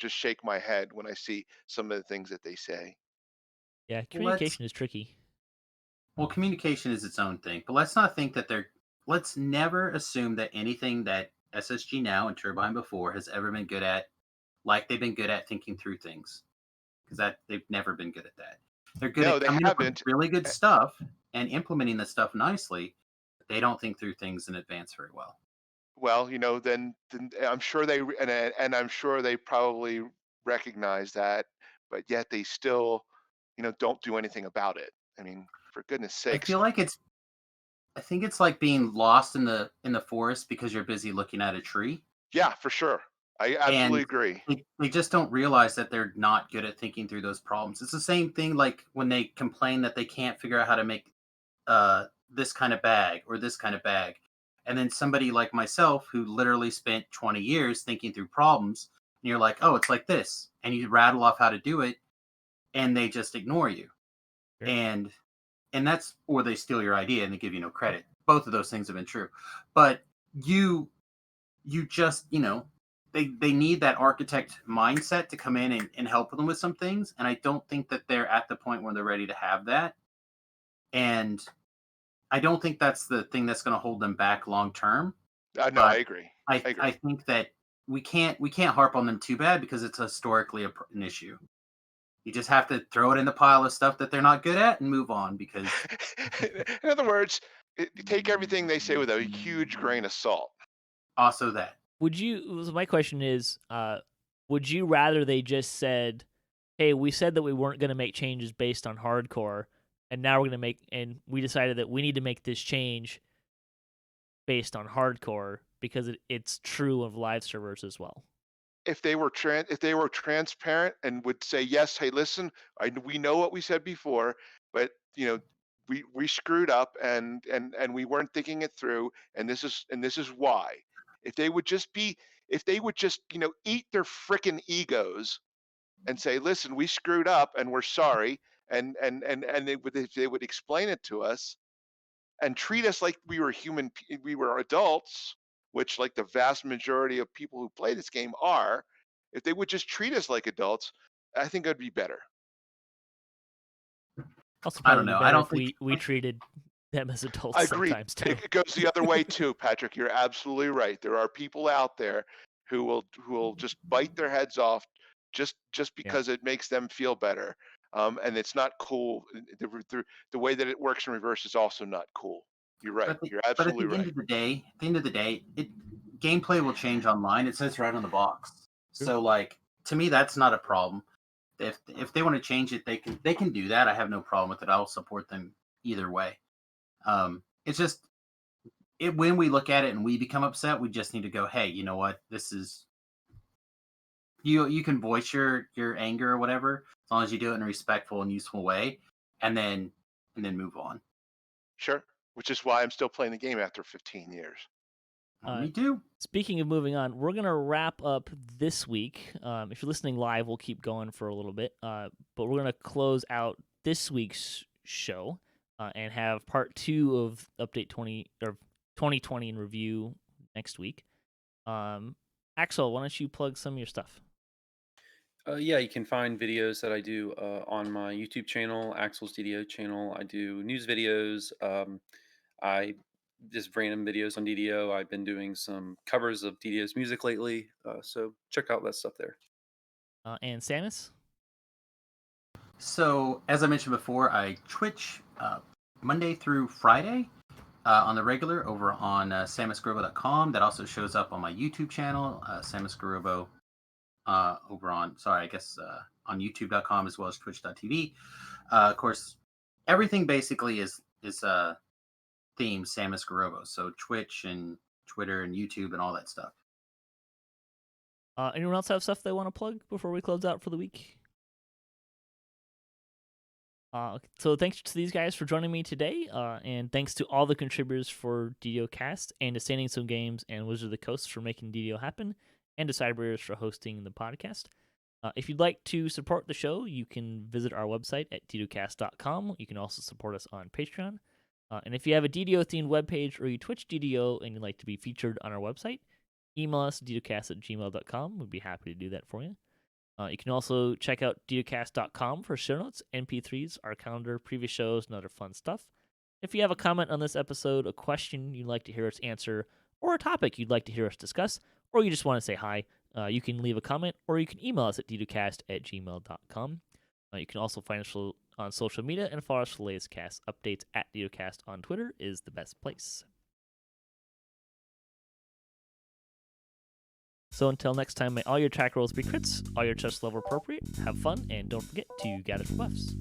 shake my head when I see some of the things that they say. Yeah, Let's communication is tricky. Well, communication is its own thing, but let's not think that let's never assume that anything that SSG now and Turbine before has ever been good at, like they've been good at thinking through things, because they've never been good at that. They're good No, at they coming up with haven't. really good stuff and implementing the stuff nicely. But they don't think through things in advance very well. Well, then I'm sure and I'm sure they probably recognize that, but yet they still, don't do anything about it. I mean, for goodness I sakes. feel like I think it's like being lost in the forest because you're busy looking at a tree. Yeah, for sure. I absolutely And agree. they just don't realize that they're not good at thinking through those problems. It's the same thing like when they complain that they can't figure out how to make this kind of bag or this kind of bag. And then somebody like myself who literally spent 20 years thinking through problems, and you're like, oh, it's like this. And you rattle off how to do it, and they just ignore you. Sure. And that's, or they steal your idea and they give you no credit. Both of those things have been true. But you just, they need that architect mindset to come in and help them with some things. And I don't think that they're at the point where they're ready to have that. And I don't think that's the thing that's going to hold them back long term. No, I agree. I agree. I think that we can't harp on them too bad because it's historically an issue. You just have to throw it in the pile of stuff that they're not good at and move on because. In other words, take everything they say with a huge grain of salt. Also that. My question is, would you rather they just said, hey, we said that we weren't going to make changes based on hardcore, and now we're going to and we decided that we need to make this change based on hardcore because it's true of live servers as well? If they were transparent and would say, yes, hey, listen, we know what we said before, but we screwed up and we weren't thinking it through, and this is why. If they would just eat their frickin' egos and say, listen, we screwed up and we're sorry, and if they would explain it to us and treat us like we were adults, which like the vast majority of people who play this game are, if they would just treat us like adults, I think it'd be better. Also, I don't know. I don't think we treated them as adults I agree. sometimes too. It goes the other way too, Patrick. You're absolutely right. There are people out there who will just bite their heads off just because it makes them feel better. And it's not cool. The way that it works in reverse is also not cool. You're right. You're absolutely right. At the end of the day, gameplay will change online. It says right on the box. So like to me, that's not a problem. If they want to change it, they can do that. I have no problem with it. I'll support them either way. It's just when we look at it and we become upset, we just need to go, hey, you know what? This is you can voice your anger or whatever as long as you do it in a respectful and useful way, and then move on. Sure. Which is why I'm still playing the game after 15 years. Me too. Speaking of moving on, we're going to wrap up this week. If you're listening live, we'll keep going for a little bit. But we're going to close out this week's show and have part 2 of Update 2020 in review next week. Axel, why don't you plug some of your stuff? Yeah, you can find videos that I do on my YouTube channel, Axel's DDO channel. I do news videos. I just random videos on DDO. I've been doing some covers of DDO's music lately, so check out that stuff there. And Samus? So, as I mentioned before, I Twitch Monday through Friday on the regular over on samusgurobo.com. That also shows up on my YouTube channel, Samus Gurobo, over on YouTube.com as well as twitch.tv. Of course, everything basically is theme Samus Gurobo, so Twitch and Twitter and YouTube and all that stuff. Anyone else have stuff they want to plug before we close out for the week? So thanks to these guys for joining me today, and thanks to all the contributors for DDOcast, and to Standing Some Games and Wizard of the Coast for making DDO happen, and to Cyberbears for hosting the podcast. If you'd like to support the show, you can visit our website at DDOcast.com. You can also support us on Patreon. And if you have a DDO-themed webpage or you Twitch DDO and you'd like to be featured on our website, email us at ddocast@gmail.com. We'd be happy to do that for you. You can also check out ddocast.com for show notes, MP3s, our calendar, previous shows, and other fun stuff. If you have a comment on this episode, a question you'd like to hear us answer, or a topic you'd like to hear us discuss, or you just want to say hi, you can leave a comment, or you can email us at ddocast@gmail.com. You can also find us on social media and follow us for the latest cast updates at DDOcast on Twitter is the best place. So until next time, may all your attack rolls be crits, all your chest level appropriate, have fun, and don't forget to gather for buffs.